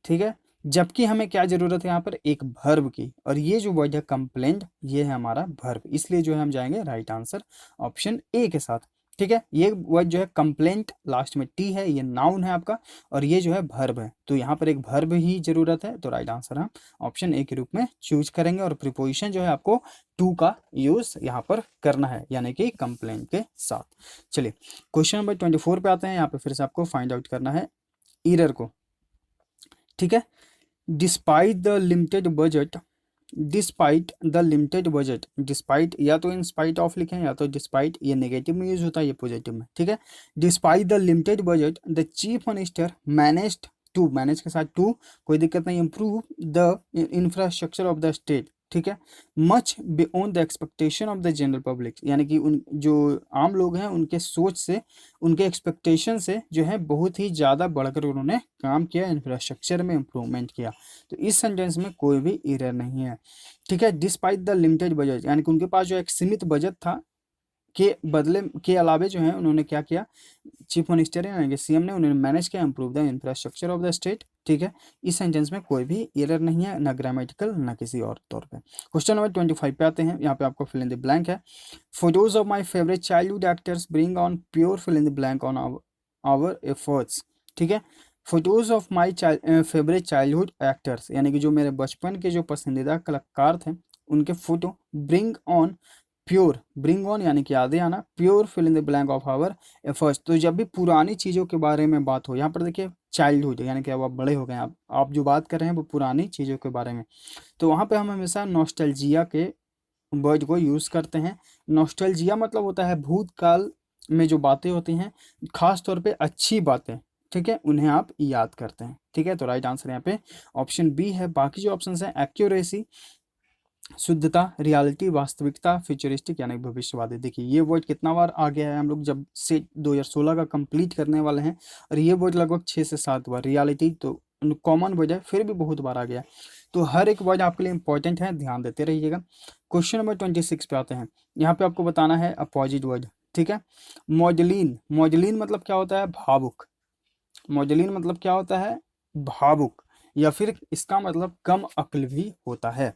Speaker 1: ठीक है, जबकि हमें क्या जरूरत है यहाँ पर एक वर्ब की, और ये जो वर्ड है कंप्लेंट ये है हमारा वर्ब, इसलिए जो है हम जाएंगे राइट आंसर ऑप्शन ए के साथ, ठीक है। ये वर्ड जो है कंप्लेंट लास्ट में टी है, ये नाउन है आपका, और ये जो है वर्ब है, तो यहाँ पर एक वर्ब ही जरूरत है, तो राइट आंसर हम ऑप्शन ए के रूप में चूज करेंगे। और प्रीपोजिशन जो है आपको टू का यूज यहाँ पर करना है यानी कि कंप्लेंट के साथ। चलिए क्वेश्चन नंबर 24 पे आते हैं। यहाँ पे फिर से आपको फाइंड आउट करना है एरर को, ठीक है। Despite the limited budget, despite the limited budget, despite या तो इन स्पाइट ऑफ लिखें या तो डिस्पाइट, ये नेगेटिव में यूज होता है, ये पॉजिटिव में, ठीक है। Despite the limited budget the chief minister managed to, manage के साथ टू, कोई दिक्कत नहीं, improve the infrastructure of the state, ठीक है, much beyond the expectation of the general public, यानी कि उन जो आम लोग हैं उनके सोच से, उनके एक्सपेक्टेशन से जो है बहुत ही ज़्यादा बढ़कर उन्होंने काम किया, इंफ्रास्ट्रक्चर में इम्प्रूवमेंट किया। तो इस सेंटेंस में कोई भी एरर नहीं है, ठीक है। डिस्पाइट द लिमिटेड बजट यानी कि उनके पास जो एक सीमित बजट था के बदले के अलावे जो है उन्होंने क्या किया, चीफ मिनिस्टर यानी कि सीएम ने उन्होंने मैनेज किया improve the infrastructure of the state, ठीक है। इस सेंटेंस में कोई भी एरर नहीं है, ना ग्रामेटिकल ना किसी और तौर पे। क्वेश्चन नंबर 25 पे आते हैं। यहाँ पे आपको फिल इन द ब्लैंक है। Photos of my favourite childhood actors bring on pure fill in the blank on our efforts, ठीक है। Photos of my favourite childhood actors यानी कि जो मेरे बचपन के जो पसंदीदा कलाकार थे उनके photo, bring on, pure, bring on यानी कि यादें आना, pure fill in the blank of our efforts. तो जब भी पुरानी चीज़ों के बारे में बात हो, यहाँ पर देखिए चाइल्डहुड यानी कि अब आप बड़े हो गए, आप जो बात कर रहे हैं वो पुरानी चीज़ों के बारे में, तो वहाँ पे हम हमेशा नॉस्टैल्जिया के वर्ड को यूज़ करते हैं। नॉस्टैल्जिया मतलब होता है भूतकाल में जो बातें होती हैं, खास तौर पे अच्छी बातें, ठीक है, उन्हें आप याद करते हैं, ठीक है। तो राइट आंसर यहाँ पे ऑप्शन बी है। बाकी जो ऑप्शन है एक्यूरेसी, शुद्धता, रियलिटी, वास्तविकता, फ्यूचरिस्टिक यानी भविष्यवादी। देखिए ये वर्ड कितना बार आ गया है, हम लोग जब से 2016 का कंप्लीट करने वाले हैं, और ये वर्ड लगभग 6 से 7 बार। रियलिटी तो कॉमन वर्ड है, फिर भी बहुत बार आ गया। तो हर एक वर्ड आपके लिए इंपॉर्टेंट है, ध्यान देते रहिएगा। क्वेश्चन नंबर 26 पे आते हैं। यहाँ पे आपको बताना है अपोजिट वर्ड, ठीक है। मॉडलिन, मॉडलिन मतलब क्या होता है, भावुक। मॉडलिन मतलब क्या होता है, भावुक, या फिर इसका मतलब कम अक्ल भी होता है,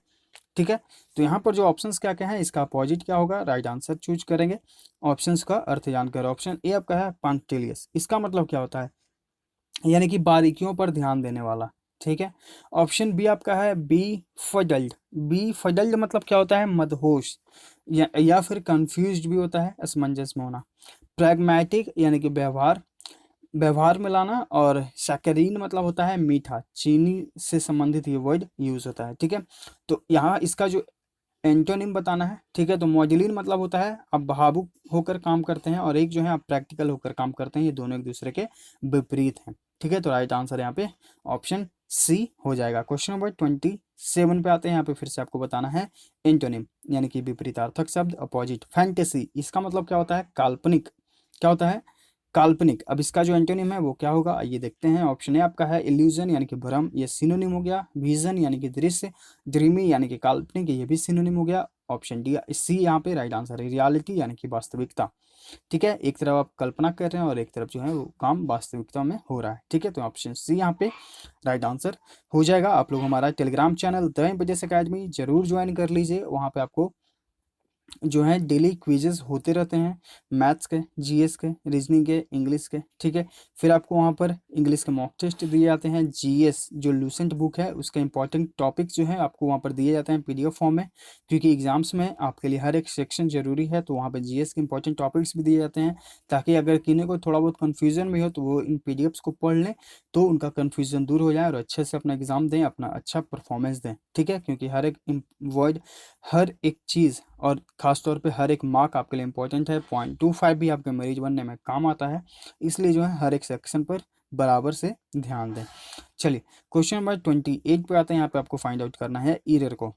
Speaker 1: ठीक है। तो यहाँ पर जो ऑप्शंस क्या क्या है, इसका अपोजिट क्या होगा, राइट आंसर चूज करेंगे। ऑप्शंस का अर्थ जानकर, ऑप्शन ए आपका है पंक्टिलियस, इसका मतलब क्या होता है, यानी कि बारीकियों पर ध्यान देने वाला, ठीक है। ऑप्शन बी आपका है बी फडल्ड, बी फडल्ड मतलब क्या होता है, मदहोश, या फिर कंफ्यूज्ड भी होता है, असमंजस में होना। प्रैग्मेटिक यानी कि व्यवहार, व्यवहार में लाना। और सैकरीन मतलब होता है मीठा, चीनी से संबंधित ये वर्ड यूज होता है, ठीक है। तो यहाँ इसका जो एंटोनिम बताना है, ठीक है। तो मॉड्यूलिन मतलब होता है आप भावुक होकर काम करते हैं, और एक जो है आप प्रैक्टिकल होकर काम करते हैं, ये दोनों एक दूसरे के विपरीत हैं, ठीक है। तो राइट आंसर यहाँ पे ऑप्शन सी हो जाएगा। क्वेश्चन नंबर 27 पे आते हैं। यहाँ पे फिर से आपको बताना है एंटोनिम यानी कि विपरीतार्थक शब्द, अपोजिट। फैंटेसी, इसका मतलब क्या होता है? काल्पनिक। क्या होता है? काल्पनिक। अब इसका जो एंटोनिम है वो क्या होगा, आइए देखते हैं। ऑप्शन ए आपका है इल्यूजन यानी कि भ्रम, ये सिनोनिम हो गया। विजन यानी कि दृश्य, ड्रीमी यानी कि काल्पनिक, ये भी सिनोनिम हो गया। ऑप्शन डी सी यहाँ पे राइट आंसर है, रियलिटी यानी कि वास्तविकता, ठीक है। एक तरफ आप कल्पना कर रहे हैं और एक तरफ जो है वो काम वास्तविकता में हो रहा है, ठीक है। तो ऑप्शन सी यहाँ पे राइट आंसर हो जाएगा। आप लोग हमारा टेलीग्राम चैनल द एम्बेजेस एकेडमी जरूर ज्वाइन कर लीजिए, वहाँ पे आपको जो है डेली क्विजेस होते रहते हैं, मैथ्स के, जीएस के, रीजनिंग के, इंग्लिश के, ठीक है। फिर आपको वहाँ पर इंग्लिश के मॉक टेस्ट दिए जाते हैं, जीएस जो लूसेंट बुक है उसके इंपॉर्टेंट टॉपिक्स जो है आपको वहाँ पर दिए जाते हैं पीडीएफ फॉर्म में, क्योंकि एग्जाम्स में आपके लिए हर एक सेक्शन जरूरी है। तो वहाँ पर जीएस के इंपॉर्टेंट टॉपिक्स भी दिए जाते हैं, ताकि अगर किन्हीं को थोड़ा बहुत कन्फ्यूजन भी हो तो वो इन पीडीएफ्स को पढ़ लें, तो उनका कन्फ्यूजन दूर हो जाए और अच्छे से अपना एग्जाम दें, अपना अच्छा परफॉर्मेंस दें, ठीक है। क्योंकि वर्ड हर एक चीज़ और ख़ासतौर पे हर एक मार्क आपके लिए इंपॉर्टेंट है। 0.25 भी आपके मरीज बनने में काम आता है, इसलिए जो है हर एक सेक्शन पर बराबर से ध्यान दें। चलिए क्वेश्चन नंबर 28 पे आते हैं। यहाँ पे आपको फाइंड आउट करना है ईरर को,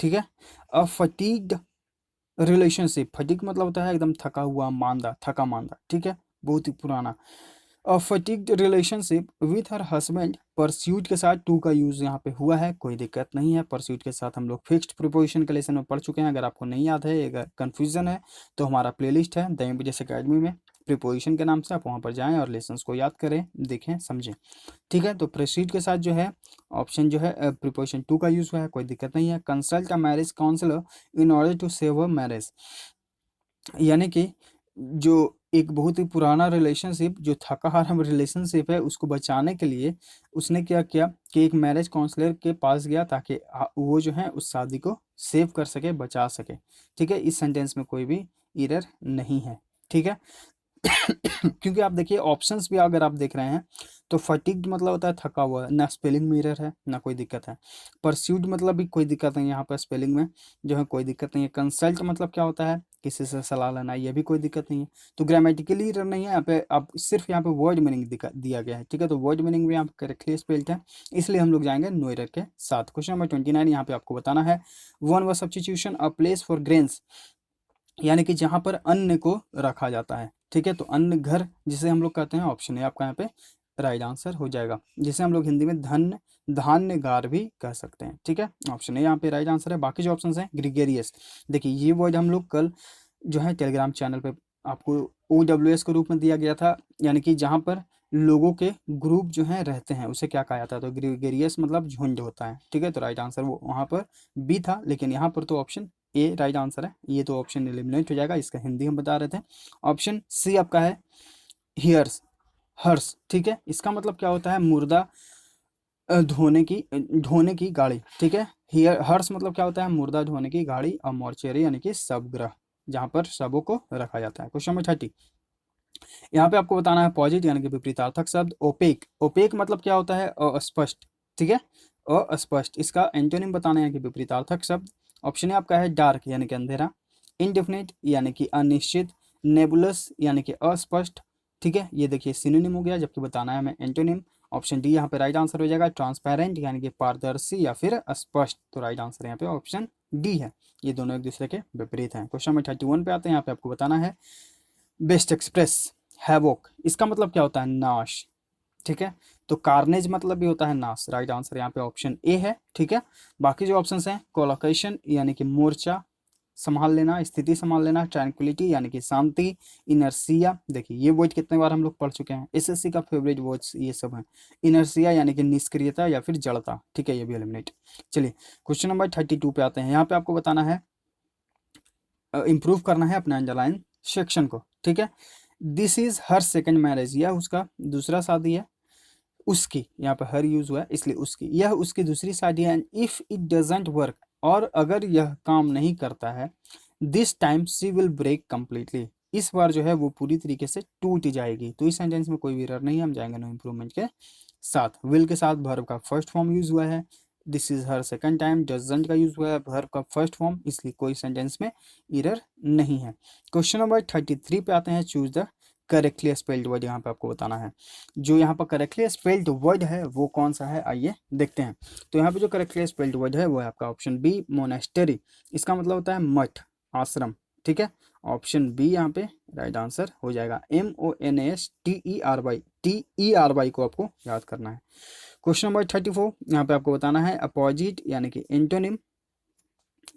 Speaker 1: ठीक है। अ फटीग्ड रिलेशनशिप, फटीग मतलब होता है एकदम थका हुआ, मांदा, थका मांदा, ठीक है, बहुत ही पुराना। A fatigued relationship with her husband, pursuit के साथ टू का यूज यहाँ पे हुआ है, कोई दिक्कत नहीं है। परस्यूट के साथ हम लोग फिक्स्ड प्रीपोजिशन के लेसन में पढ़ चुके हैं। अगर आपको नहीं याद है, अगर कंफ्यूजन है, तो हमारा प्लेलिस्ट है द एम्बेजेस एकेडमी में प्रीपोजिशन के नाम से, आप वहाँ पर जाएं और लेसन्स को याद करें, देखें, समझें, ठीक है। तो प्रोसीड के साथ जो है ऑप्शन जो है प्रीपोजिशन टू का यूज हुआ है, कोई दिक्कत नहीं है। Consult a marriage counsellor in order to save a marriage, यानी कि जो एक बहुत ही पुराना रिलेशनशिप, जो थका हारा रिलेशनशिप है, उसको बचाने के लिए उसने क्या किया कि एक मैरिज काउंसलर के पास गया, ताकि वो जो है उस शादी को सेव कर सके, बचा सके, ठीक है। इस सेंटेंस में कोई भी एरर नहीं है, ठीक है। क्योंकि आप देखिए ऑप्शंस भी अगर आप देख रहे हैं तो फटीग्ड मतलब होता है थका हुआ, ना स्पेलिंग में एरर है ना कोई दिक्कत है। परस्यूड मतलब भी कोई दिक्कत नहीं है, यहाँ पर स्पेलिंग में जो है कोई दिक्कत नहीं है। कंसल्ट मतलब क्या होता है? किसी से सलाह लेना, ये भी कोई दिक्कत नहीं है। तो ग्रामेटिकली एरर नहीं है यहाँ पे, आप सिर्फ यहाँ पे वर्ड मीनिंग दिया गया है, ठीक है। तो वर्ड मीनिंग भी यहाँ पे करेक्टली स्पेल्ड है, इसलिए हम लोग जाएंगे नो एरर के साथ। क्वेश्चन नंबर 29 यहाँ पे आपको बताना है वन व substitution a place for grains, यानी कि जहाँ पर अन्न को रखा जाता है, ठीक है। तो अन्न घर जिसे हम लोग कहते हैं, ऑप्शन है आपका यहाँ पे राइट आंसर हो जाएगा, जिसे हम लोग हिंदी में धान्यगार भी कह सकते हैं, ठीक है। ऑप्शन है यहाँ पे राइट आंसर है। बाकी जो ऑप्शन है ग्रिगेरियस, देखिए ये वर्ड हम लोग कल जो है टेलीग्राम चैनल पे आपको OWS के रूप में दिया गया था, यानी कि जहाँ पर लोगों के ग्रुप जो हैं रहते हैं, उसे क्या कहा जाता है? तो ग्रिगेरियस मतलब झुंड होता है, ठीक है। तो राइट आंसर वो वहाँ पर बी था, लेकिन यहाँ पर तो ऑप्शन ए राइट आंसर है। ये तो ऑप्शन एलिमिनेट हो जाएगा, इसका हिंदी हम बता रहे थे। ऑप्शन सी आपका है हियर्स, हर्स, ठीक है। इसका मतलब क्या होता है? मुर्दा ढोने की गाड़ी, ठीक है। हियर हर्स मतलब क्या होता है? मुर्दा ढोने की गाड़ी। और मॉर्चरी यानी कि शवगृह, जहाँ पर शवों को रखा जाता है। क्वेश्चन नंबर 30 यहाँ पे आपको बताना है पॉजिट यानी कि विपरीतार्थक शब्द। ओपेक, ओपेक मतलब क्या होता है? अस्पष्ट, ठीक है, अस्पष्ट। इसका एंटोनिम बताना है कि विपरीतार्थक शब्द। ऑप्शन है आपका है डार्क यानी कि अंधेरा, इनडेफिनेट यानी कि अनिश्चित, नेबुलस यानी कि अस्पष्ट, ठीक है। ये देखिए सिनोनिम हो गया, जबकि बताना है हमें एंटोनिम। ऑप्शन डी यहाँ पे राइट आंसर हो जाएगा। ट्रांसपेरेंट यानी कि पारदर्शी या फिर स्पष्ट, तो राइट आंसर यहाँ पे ऑप्शन डी है। ये दोनों एक दूसरे के विपरीत हैं। क्वेश्चन नंबर 31 पे आते हैं। यहाँ पे आपको बताना है बेस्ट एक्सप्रेस हैवोक, इसका मतलब क्या होता है? नाश, ठीक है। तो कार्नेज मतलब भी होता है नाश, राइट आंसर यहाँ पे ऑप्शन ए है, ठीक है। बाकी जो ऑप्शंस हैं कोलोकेशन यानी कि मोर्चा संभाल लेना, स्थिति संभाल लेना, ट्रैंक्विलिटी यानी कि शांति, इनर्सिया, देखिए ये वर्ड कितने बार हम लोग पढ़ चुके हैं, एसएससी का फेवरेट वर्ड्स ये सब हैं। इनर्सिया यानी कि निष्क्रियता या फिर जड़ता, ठीक है, ये भी एलिमिनेट। चलिए क्वेश्चन नंबर 32 पे आते हैं। यहाँ पे आपको बताना है इम्प्रूव करना है अपने अंडरलाइन सेक्शन को, ठीक है। This is her second marriage, यह उसका दूसरा शादी है। उसकी, यहाँ पर हर यूज हुआ है इसलिए उसकी, यह उसकी दूसरी शादी है। And if it doesn't work, और अगर यह काम नहीं करता है, this time she will break completely, इस बार जो है वो पूरी तरीके से टूट जाएगी। तो इस सेंटेंस में कोई भी एरर नहीं है, हम जाएंगे नो इम्प्रूवमेंट के साथ। विल के साथ वर्ब का फर्स्ट फॉर्म यूज हुआ है, this is her second time, doesn't का यूज हुआ है वर्ब का फर्स्ट फॉर्म, इसलिए कोई सेंटेंस में एरर नहीं है। क्वेश्चन नंबर 33 पे आते हैं, choose the correctly spelled word. यहाँ पे आपको बताना है जो यहाँ पर करेक्टली स्पेल्ड वर्ड है वो कौन सा है, आइए देखते हैं। तो यहाँ पे जो करेक्टली स्पेल्ड वर्ड है वो है आपका ऑप्शन बी, मोनेस्टरी। इसका मतलब होता है मठ, आश्रम, ठीक है। ऑप्शन बी यहाँ पे राइट आंसर हो जाएगा। MONASTERY को आपको याद करना है। क्वेश्चन नंबर 34 यहाँ पे आपको बताना है अपोजिट यानी कि एंटोनिम,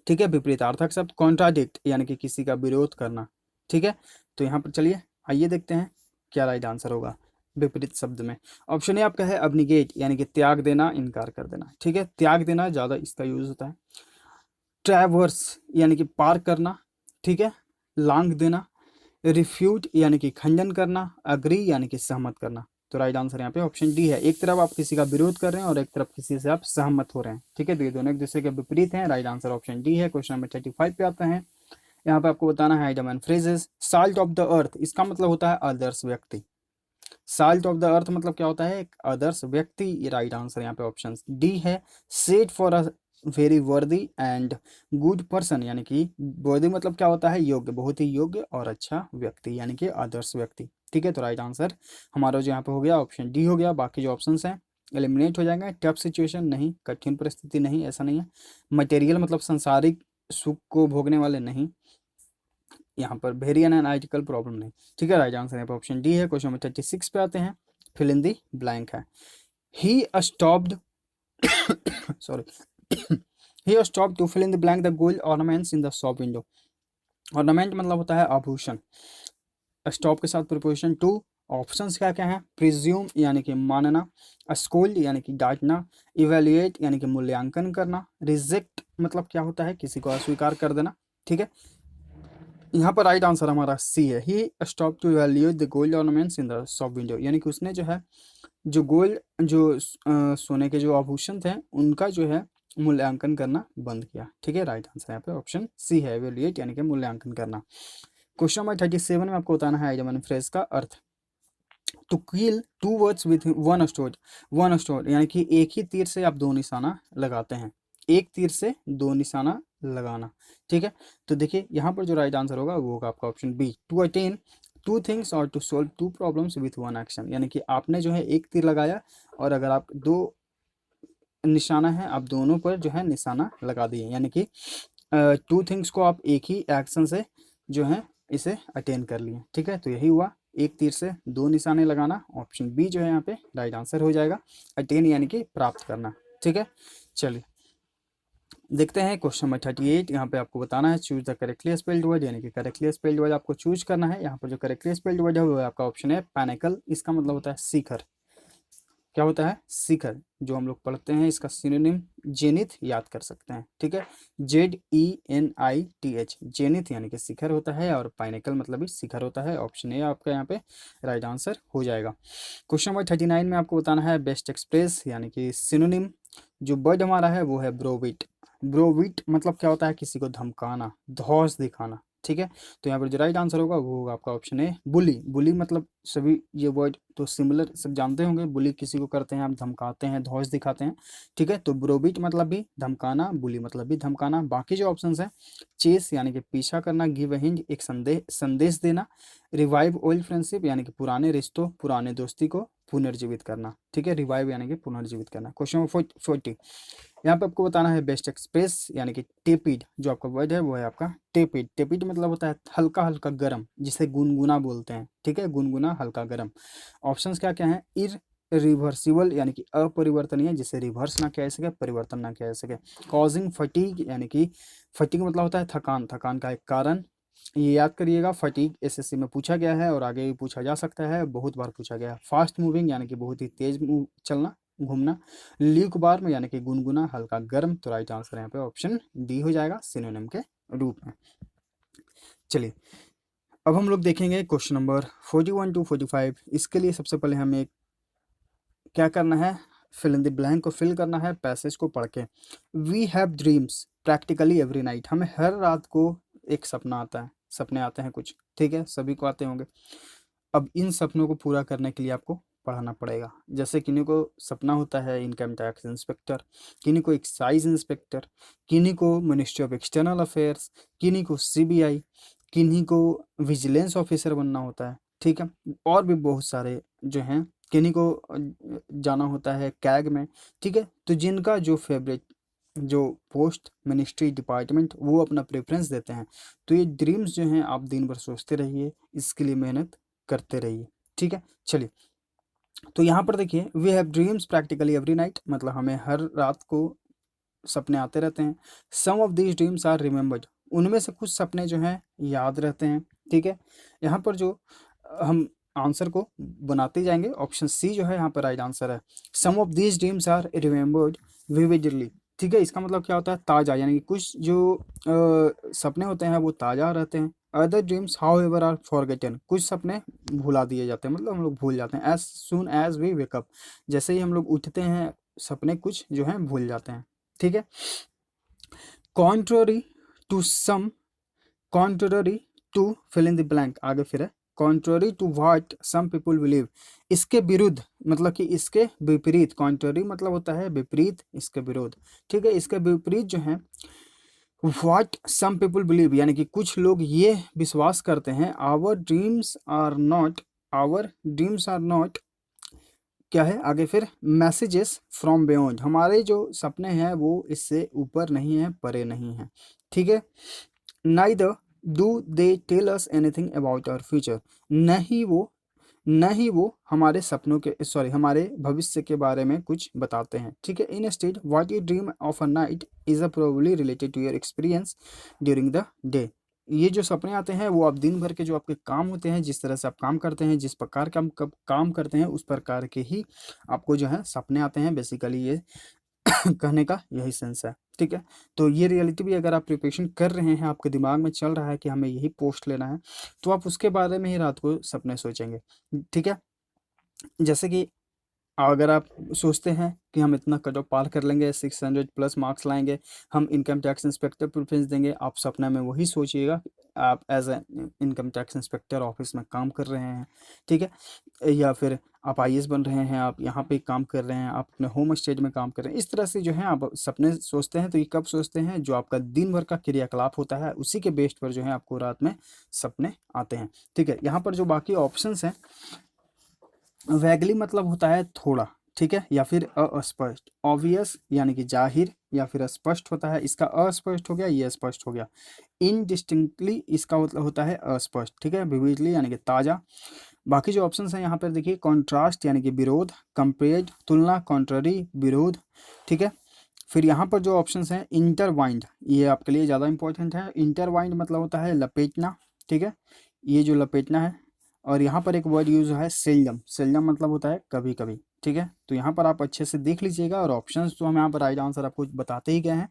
Speaker 1: ठीक है, विपरीतार्थक शब्द। कॉन्ट्राडिक्ट यानी कि किसी का विरोध करना, ठीक है। तो यहाँ पर चलिए आइए देखते हैं क्या राइट आंसर होगा विपरीत शब्द में। ऑप्शन ए आपका है अबनिगेट यानी कि त्याग देना, इनकार कर देना, ठीक है, त्याग देना ज़्यादा इसका यूज होता है। ट्रैवर्स यानी कि पार करना, ठीक है, लांग देना। रिफ्यूट यानी कि खंडन करना। अग्री यानी कि सहमत करना। तो राइट आंसर यहाँ पे ऑप्शन डी है। एक तरफ आप किसी का विरोध कर रहे हैं और एक तरफ किसी से आप सहमत हो रहे हैं, ठीक है, तो ये दोनों एक दूसरे के विपरीत हैं। राइट आंसर ऑप्शन डी है। क्वेश्चन नंबर 35 पे आता है, यहाँ पे आपको बताना है item and phrases. Salt of the earth, इसका मतलब होता है आदर्श व्यक्ति। साल्ट ऑफ द अर्थ मतलब क्या होता है, एक आदर्श व्यक्ति। ये राइट आंसर यहाँ पे ऑप्शन डी है। सेट फॉर अ वेरी वर्दी एंड गुड पर्सन, यानी कि वर्दी मतलब क्या होता है, योग्य, बहुत ही योग्य और अच्छा व्यक्ति, यानी कि आदर्श व्यक्ति, ठीक है। तो राइट आंसर हमारा जो यहाँ पे हो गया ऑप्शन डी हो गया। बाकी जो ऑप्शन हैं एलिमिनेट हो जाएंगे। टफ सिचुएशन नहीं, कठिन परिस्थिति नहीं, ऐसा नहीं है। मटेरियल मतलब संसारिक सुख को भोगने वाले नहीं, यहाँ पर वेरी एनालिटिकल प्रॉब्लम नहीं, ठीक है। राइट आंसर यहाँ पर ऑप्शन डी है। क्वेश्चन नंबर 36 पे आते हैं, फिल इन दी ब्लैंक है। He stopped sorry he stopped to fill in the blank the gold ornaments in the shop window. Ornament मतलब होता है आभूषण, स्टॉप के साथ प्रीपोजिशन टू। ऑप्शंस क्या क्या हैं, प्रिज्यूम यानी कि मानना, स्कोल्ड यानी कि डांटना, इवेल्युएट यानी कि मूल्यांकन करना, रिजेक्ट मतलब क्या होता है, किसी को अस्वीकार कर देना, ठीक है। यहाँ पर राइट आंसर हमारा सी है। He stop to evaluate the gold ornaments in the shop window, यानी कि उसने जो है जो गोल्ड जो सोने के जो आभूषण थे उनका जो है मूल्यांकन करना बंद किया, ठीक है। राइट आंसर यहाँ पे ऑप्शन सी है, इवेल्युएट यानी कि मूल्यांकन करना। क्वेश्चन नंबर 37 में आपको बताना है आइटम एंड फ्रेज का अर्थ। To kill two birds with one stone, one stone यानी कि एक ही तीर से आप दो निशाना लगाते हैं, एक तीर से दो निशाना लगाना, ठीक है। तो देखिए यहाँ पर जो राइट आंसर होगा वो होगा आपका option B, to attend two things और to solve two problems with one action, यानी कि आपने जो है एक तीर लगाया और अगर आप दो निशाना है आप दोनों पर जो है निशाना लगा दिए, यानी कि टू थिंग्स को आप एक ही एक्शन से जो है इसे अटेन कर लिए, ठीक है। तो यही हुआ, एक तीर से दो निशाने लगाना। ऑप्शन बी जो है यहाँ पे राइट आंसर हो जाएगा, अटेन यानी कि प्राप्त करना, ठीक है। चलिए देखते हैं क्वेश्चन नंबर 38। यहाँ पे आपको बताना है choose the correctly spelled word, यानी कि करेक्टली स्पेल्ड वर्ड आपको चूज करना है। यहाँ पर जो करेक्टली स्पेल्ड वर्ड है वो आपका ऑप्शन है पैनिकल। इसका मतलब होता है शिखर, क्या होता है, शिखर। जो हम लोग पढ़ते हैं इसका सिनोनिम जेनिथ याद कर सकते हैं, ठीक है, ZENITH, जेनिथ यानी कि शिखर होता है और पाइनेकल मतलब भी शिखर होता है। ऑप्शन ए आपका यहाँ पे राइट आंसर हो जाएगा। क्वेश्चन नंबर 39 में आपको बताना है बेस्ट एक्सप्रेस यानी कि सिनोनिम। जो वर्ड हमारा है वो है ब्रोविट। ब्रोविट मतलब क्या होता है, किसी को धमकाना, धौंस दिखाना, ठीक है। तो यहाँ पर जो राइट आंसर होगा वो होगा आपका ऑप्शन है बुली। बुली मतलब सभी ये वर्ड तो सिमिलर सब जानते होंगे, बुली किसी को करते हैं आप, धमकाते हैं, धौंस दिखाते हैं, ठीक है। तो ब्रोबिट मतलब भी धमकाना, बुली मतलब भी धमकाना। बाकी जो ऑप्शंस हैं, चेस यानी कि पीछा करना, गिव अ हिंट एक संदेश देना, रिवाइव ओल्ड फ्रेंडशिप यानी कि पुराने रिश्तों, पुराने दोस्ती को पुनर्जीवित करना, ठीक है, रिवाइव यानी कि पुनर्जीवित करना। क्वेश्चन नंबर 40 यहाँ पे आपको बताना है बेस्ट एक्सप्रेस यानी कि टेपिड। जो आपका वर्ड है वो है आपका टेपिड। टेपिड मतलब होता है हल्का हल्का गर्म, जिसे गुनगुना बोलते हैं, ठीक है, गुनगुना हल्का गर्म। ऑप्शंस क्या क्या हैं, रिवर्सिबल यानी कि अपरिवर्तनीय, जिसे रिवर्स ना किया जा सके, परिवर्तन ना किया जा सके। कॉजिंग फटीग यानी कि फटीग मतलब होता है थकान, थकान का एक कारण। ये याद करिएगा, फटीग एसएससी में पूछा गया है और आगे भी पूछा जा सकता है, बहुत बार पूछा गया है। फास्ट मूविंग यानी कि बहुत ही तेज चलना, घूमना। ल्यूक बार में यानी कि गुनगुना हल्का गर्म। तो राइट आंसर यहाँ पे ऑप्शन डी हो जाएगा सिनोनिम के रूप में। चलिए अब हम लोग देखेंगे क्वेश्चन नंबर 41 टू 45। इसके लिए सबसे पहले हमें क्या करना है, फिल इन द ब्लैंक को फिल करना है पैसेज को पढ़ के। We have dreams practically every night, हमें हर रात को एक सपना आता है, सपने आते हैं कुछ, ठीक है, सभी को आते होंगे। अब इन सपनों को पूरा करने के लिए आपको पढ़ाना पड़ेगा। जैसे किन्हीं को सपना होता है इनकम टैक्स इंस्पेक्टर, किन्हीं को एक्साइज इंस्पेक्टर, किन्हीं को मिनिस्ट्री ऑफ एक्सटर्नल अफेयर्स, किन्हीं को सीबीआई, किन्हीं को विजिलेंस ऑफिसर बनना होता है, ठीक है। और भी बहुत सारे जो हैं, किन्हीं को जाना होता है कैग में, ठीक है। तो जिनका जो फेवरेट जो पोस्ट मिनिस्ट्री डिपार्टमेंट वो अपना प्रेफरेंस देते हैं। तो ये ड्रीम्स जो हैं आप दिन भर सोचते रहिए, इसके लिए मेहनत करते रहिए, ठीक है। चलिए, तो यहाँ पर देखिए, we have dreams practically every night, मतलब हमें हर रात को सपने आते रहते हैं। Some of these dreams are remembered, उनमें से कुछ सपने जो हैं याद रहते हैं, ठीक है। यहाँ पर जो हम आंसर को बनाते जाएंगे, ऑप्शन सी जो है यहाँ पर राइट आंसर है। Some of these dreams are remembered vividly, ठीक है। इसका मतलब क्या होता है, ताज़ा, यानी कि कुछ जो सपने होते हैं वो ताज़ा रहते हैं। Other dreams however are forgotten, कुछ सपने भुला दिए जाते हैं, मतलब हम लोग भूल जाते हैं। As soon as we wake up, जैसे ही हम लोग उठते हैं सपने कुछ जो हैं भूल जाते हैं, ठीक है। Contrary to some, contrary to fill in the blank, आगे फिर है contrary to what some people believe, इसके विरुद्ध, मतलब कि इसके विपरीत, कॉन्ट्ररी मतलब होता है विपरीत, इसके विरोध, ठीक है। इसके विपरीत जो है व्हाट सम पीपल बिलीव, यानी कि कुछ लोग ये विश्वास करते हैं, our dreams are not, our dreams are not, क्या है आगे फिर, मैसेजेस फ्रॉम बियॉन्ड, हमारे जो सपने हैं वो इससे ऊपर नहीं है, परे नहीं है, ठीक है। Neither do they tell us anything about our future, न ही वो हमारे सपनों के, सॉरी, हमारे भविष्य के बारे में कुछ बताते हैं, ठीक है। Instead what you dream of a night is a probably related to your experience during the day, ये जो सपने आते हैं वो आप दिन भर के जो आपके काम होते हैं, जिस तरह से आप काम करते हैं, जिस प्रकार का हम काम करते हैं, उस प्रकार के ही आपको जो है सपने आते हैं, बेसिकली ये कहने का यही सेंस है, ठीक है। तो ये रियलिटी भी अगर आप प्रिपरेशन कर रहे हैं, आपके दिमाग में चल रहा है कि हमें यही पोस्ट लेना है, तो आप उसके बारे में ही रात को सपने सोचेंगे, ठीक है। जैसे कि अगर आप सोचते हैं कि हम इतना कट ऑफ पार कर लेंगे, 600 प्लस मार्क्स लाएंगे, हम इनकम टैक्स इंस्पेक्टर प्रेफरेंस देंगे, आप सपना में वही सोचिएगा, आप as a income tax inspector office में काम कर रहे हैं, ठीक है। या फिर आप आईएएस बन रहे हैं, आप यहाँ पे काम कर रहे हैं, आप अपने होम स्टेट में काम कर रहे हैं, इस तरह से जो है आप सपने सोचते हैं। तो ये कब सोचते हैं, जो आपका दिन भर का क्रियाकलाप होता है उसी के बेस्ड पर जो है आपको रात में सपने आते हैं, ठीक है। यहाँ पर जो बाकी ऑप्शंस हैं, वैगली मतलब होता है थोड़ा, ठीक है, या फिर अस्पष्ट, ऑब्वियस यानी कि जाहिर, या फिर स्पष्ट होता है, इसका अस्पष्ट हो गया, ये स्पष्ट हो गया। इनडिस्टिंक्टली इसका मतलब होता है अस्पष्ट, ठीक है। विविडली यानी कि ताज़ा। बाकी जो ऑप्शंस हैं यहाँ पर देखिए, कॉन्ट्रास्ट यानी कि विरोध, कंपेयर्ड तुलना, कॉन्ट्ररी विरोध, ठीक है। फिर यहाँ पर जो ऑप्शंस हैं, इंटरवाइंड, ये आपके लिए ज़्यादा इंपॉर्टेंट है। इंटरवाइंड मतलब होता है लपेटना, ठीक है, ये जो लपेटना है। और यहाँ पर एक वर्ड यूज है सेल्डम, सेल्डम मतलब होता है कभी कभी, ठीक है। तो यहाँ पर आप अच्छे से देख लीजिएगा, और ऑप्शंस तो हम यहाँ पर राइट आंसर आपको बताते ही गए हैं,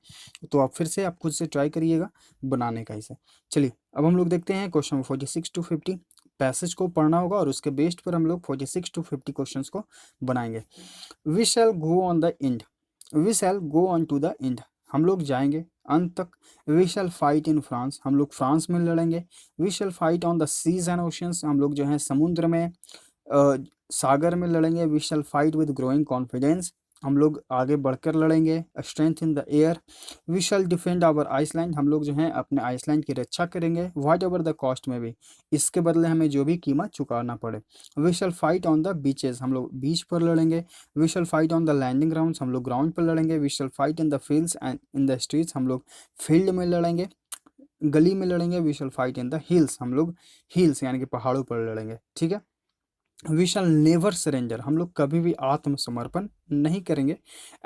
Speaker 1: तो आप फिर से आप खुद से ट्राई करिएगा बनाने का इसे। चलिए, अब हम लोग देखते हैं क्वेश्चन 46 to 50, पैसेज को पढ़ना होगा और उसके बेस्ड पर हम लोग 46 to 50 क्वेश्चंस को बनाएंगे। We shall go on the end, we shall go on to the end, हम लोग जाएंगे अंत तक। We shall fight in France, हम लोग फ्रांस में लड़ेंगे। We shall fight on the seas and oceans, हम लोग जो है समुद्र में, सागर में लड़ेंगे। We shall fight with growing confidence, हम लोग आगे बढ़कर लड़ेंगे। Strength in the air, we shall defend our island, हम लोग जो हैं अपने आइसलैंड की रक्षा करेंगे। व्हाट एवर द कॉस्ट में भी, इसके बदले हमें जो भी कीमत चुकाना पड़े। We shall fight on the beaches, हम लोग बीच पर लड़ेंगे। We shall fight on the landing grounds, हम लोग ग्राउंड पर लड़ेंगे। We shall fight in the fields and in the streets, हम लोग फील्ड में लड़ेंगे, गली में लड़ेंगे। We shall fight in the hills, हम लोग हिल्स यानी कि पहाड़ों पर लड़ेंगे, ठीक है। वी शैल नेवर सरेंडर, हम लोग कभी भी आत्मसमर्पण नहीं करेंगे।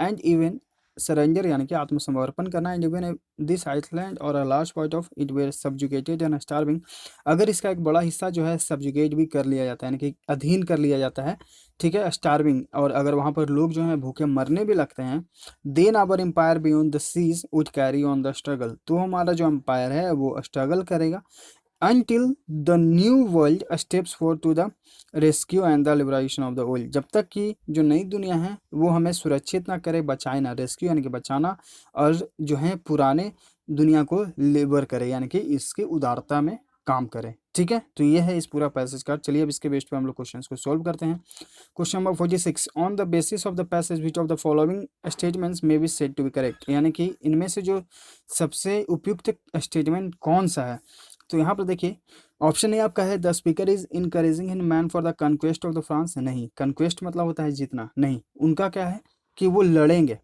Speaker 1: एंड इवन सरेंडर यानी कि आत्मसमर्पण करना। एंड इवन दिस आइसलैंड और a large part of it were subjugated and starving, अगर इसका एक बड़ा हिस्सा जो है सब्जुगेट भी कर लिया जाता है, यानी कि अधीन कर लिया जाता है, ठीक है, स्टार्विंग, और अगर वहाँ पर लोग जो हैं भूखे मरने भी लगते हैं, then our empire beyond the seas would carry on the struggle, तो हमारा जो एम्पायर है वो स्ट्रगल करेगा until the new world steps forward to the rescue and the liberation of the old, जब तक कि जो नई दुनिया है वो हमें सुरक्षित ना करे, बचाए ना, रेस्क्यू यानी कि बचाना, और जो है पुराने दुनिया को लेबर करे, यानी कि इसकी उदारता में काम करें। ठीक है, तो ये है इस पूरा पैसेज का। चलिए अब इसके बेस पे हम लोग क्वेश्चंस को सॉल्व करते हैं। Question number 46, on the basis of the passage which of the following statements may be said to be correct, यानी कि इनमें से जो सबसे उपयुक्त स्टेटमेंट कौन सा है। तो यहाँ पर देखिए ऑप्शन ए आपका है the speaker is encouraging him man for the conquest of the France. नहीं, कन्क्वेस्ट मतलब होता है जीतना, नहीं, उनका क्या है कि वो लड़ेंगे।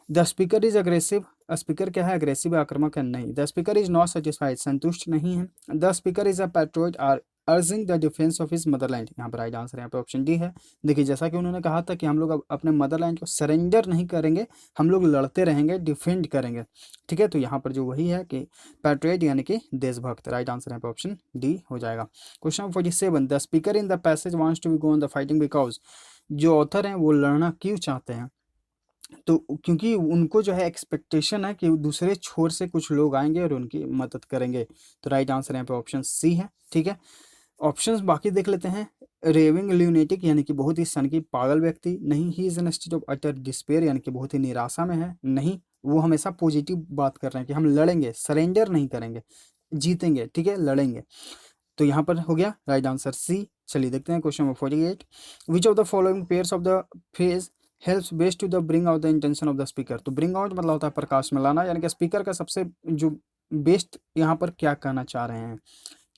Speaker 1: The speaker is aggressive, speaker क्या है, अग्रेसिव आक्रामक है, नहीं। The speaker is not satisfied, संतुष्ट नहीं है। The speaker is a patriot are urging the defence of his motherland, यहाँ पर राइट आंसर यहाँ पे ऑप्शन डी है। देखिए जैसा कि उन्होंने कहा था कि हम लोग अब अपने मदरलैंड को सरेंडर नहीं करेंगे, हम लोग लड़ते रहेंगे, डिफेंड करेंगे। ठीक है, तो यहाँ पर जो वही है कि पैट्रियट यानी कि देशभक्त, राइट आंसर यहाँ पे ऑप्शन डी हो जाएगा। Question 47, the speaker in the passage wants to be go on the fighting because, जो ऑथर हैं वो लड़ना क्यों चाहते हैं। तो क्योंकि उनको जो है एक्सपेक्टेशन है कि दूसरे छोर से कुछ लोग आएंगे और उनकी मदद करेंगे। तो राइट आंसर यहाँ पे ऑप्शन सी है। ठीक है, ऑप्शंस बाकी देख लेते हैं। रेविंग ल्यूनेटिक यानी कि बहुत ही सनकी पागल व्यक्ति, नहीं। He is in state of utter despair यानी कि बहुत ही निराशा में है, नहीं। वो हमेशा पॉजिटिव बात कर रहे हैं कि हम लड़ेंगे, सरेंडर नहीं करेंगे, जीतेंगे। ठीक है, लड़ेंगे। तो यहाँ पर हो गया राइट आंसर सी। चलिए देखते हैं question number 48, which of the following pairs of the phrase helps best to the bring out the intention of the speaker. तो ब्रिंग आउट मतलब होता है प्रकाश में लाना, यानी कि स्पीकर का सबसे जो बेस्ट यहाँ पर क्या कहना चाह रहे हैं।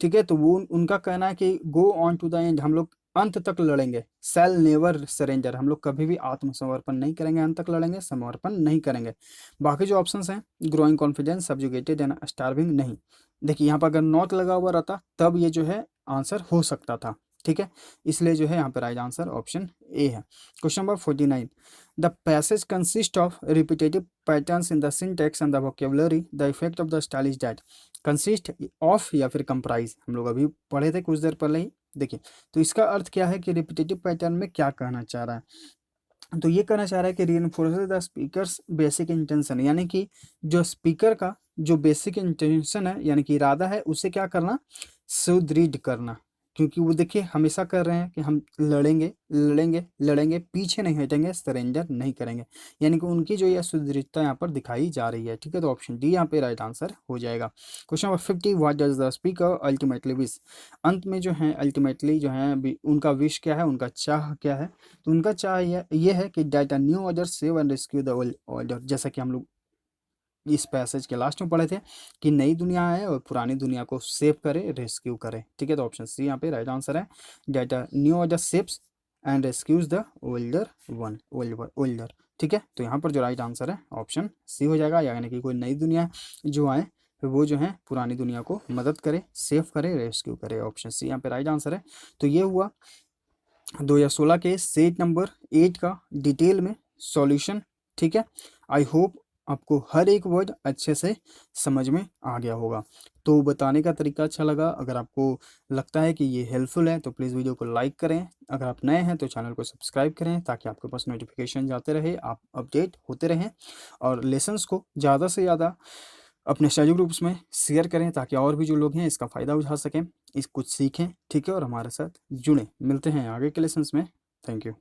Speaker 1: ठीक है, तो वो उनका कहना है कि go on to the end, हम लोग अंत तक लड़ेंगे। सेल नेवर सरेंडर, हम लोग कभी भी आत्मसमर्पण नहीं करेंगे, अंत तक लड़ेंगे, समर्पण नहीं करेंगे। बाकी जो ऑप्शंस हैं, growing confidence, subjugated and starving, नहीं। देखिए यहाँ पर अगर नॉट लगा हुआ रहता तब ये जो है आंसर हो सकता था। ठीक है, इसलिए जो है यहाँ पर राइट आंसर ऑप्शन ए है। Question number 49, the passage consist of repetitive patterns in the syntax and the vocabulary, the effect of the style is that. Consist of या फिर कंप्राइज, हम लोग अभी पढ़े थे कुछ देर पहले ही। देखिए तो इसका अर्थ क्या है कि रिपीटेटिव पैटर्न में क्या कहना चाह रहा है। तो ये कहना चाह रहा है कि रीइंफोर्सेस द स्पीकर्स बेसिक इंटेंशन, यानी कि जो स्पीकर का जो बेसिक इंटेंशन है यानी कि इरादा है, उसे क्या करना, सुदृढ़ करना। क्योंकि वो देखिए हमेशा कर रहे हैं कि हम लड़ेंगे लड़ेंगे लड़ेंगे, पीछे नहीं हटेंगे, सरेंडर नहीं करेंगे, यानी कि उनकी जो यह सुदृढ़ता यहाँ पर दिखाई जा रही है। ठीक है, तो ऑप्शन डी यहाँ पे राइट आंसर हो जाएगा। Question number 50, what does the speaker ultimately wish. अंत में जो है अल्टीमेटली जो है उनका विश क्या है, उनका चाह क्या है। तो उनका चाह ये है कि that a new order save and rescue the old order, जैसा कि हम लोग इस पैसेज के लास्ट में पढ़े थे कि नई दुनिया आए और पुरानी दुनिया को सेव करे, रेस्क्यू करे। ठीक है, तो ऑप्शन सी यहाँ पे राइट आंसर है, that a new order saves and rescues the older one, older. ठीक है, तो यहाँ पर जो राइट आंसर है ऑप्शन सी हो जाएगा, यानी कि कोई नई दुनिया जो आए वो जो है पुरानी दुनिया को मदद करे, सेव करे, रेस्क्यू करे। ऑप्शन सी यहाँ पे राइट आंसर है। तो ये हुआ 2016 के सेट नंबर 8 का डिटेल में सॉल्यूशन। ठीक है, आई होप आपको हर एक वर्ड अच्छे से समझ में आ गया होगा। तो बताने का तरीका अच्छा लगा, अगर आपको लगता है कि ये हेल्पफुल है तो प्लीज़ वीडियो को लाइक करें। अगर आप नए हैं तो चैनल को सब्सक्राइब करें ताकि आपके पास नोटिफिकेशन जाते रहे, आप अपडेट होते रहें। और लेसन्स को ज़्यादा से ज़्यादा अपने स्टडी ग्रुप्स में शेयर करें ताकि और भी जो लोग हैं इसका फ़ायदा उठा सकें, इस कुछ सीखें। ठीक है, और हमारे साथ जुड़ें। मिलते हैं आगे के लेसन्स में। Thank you.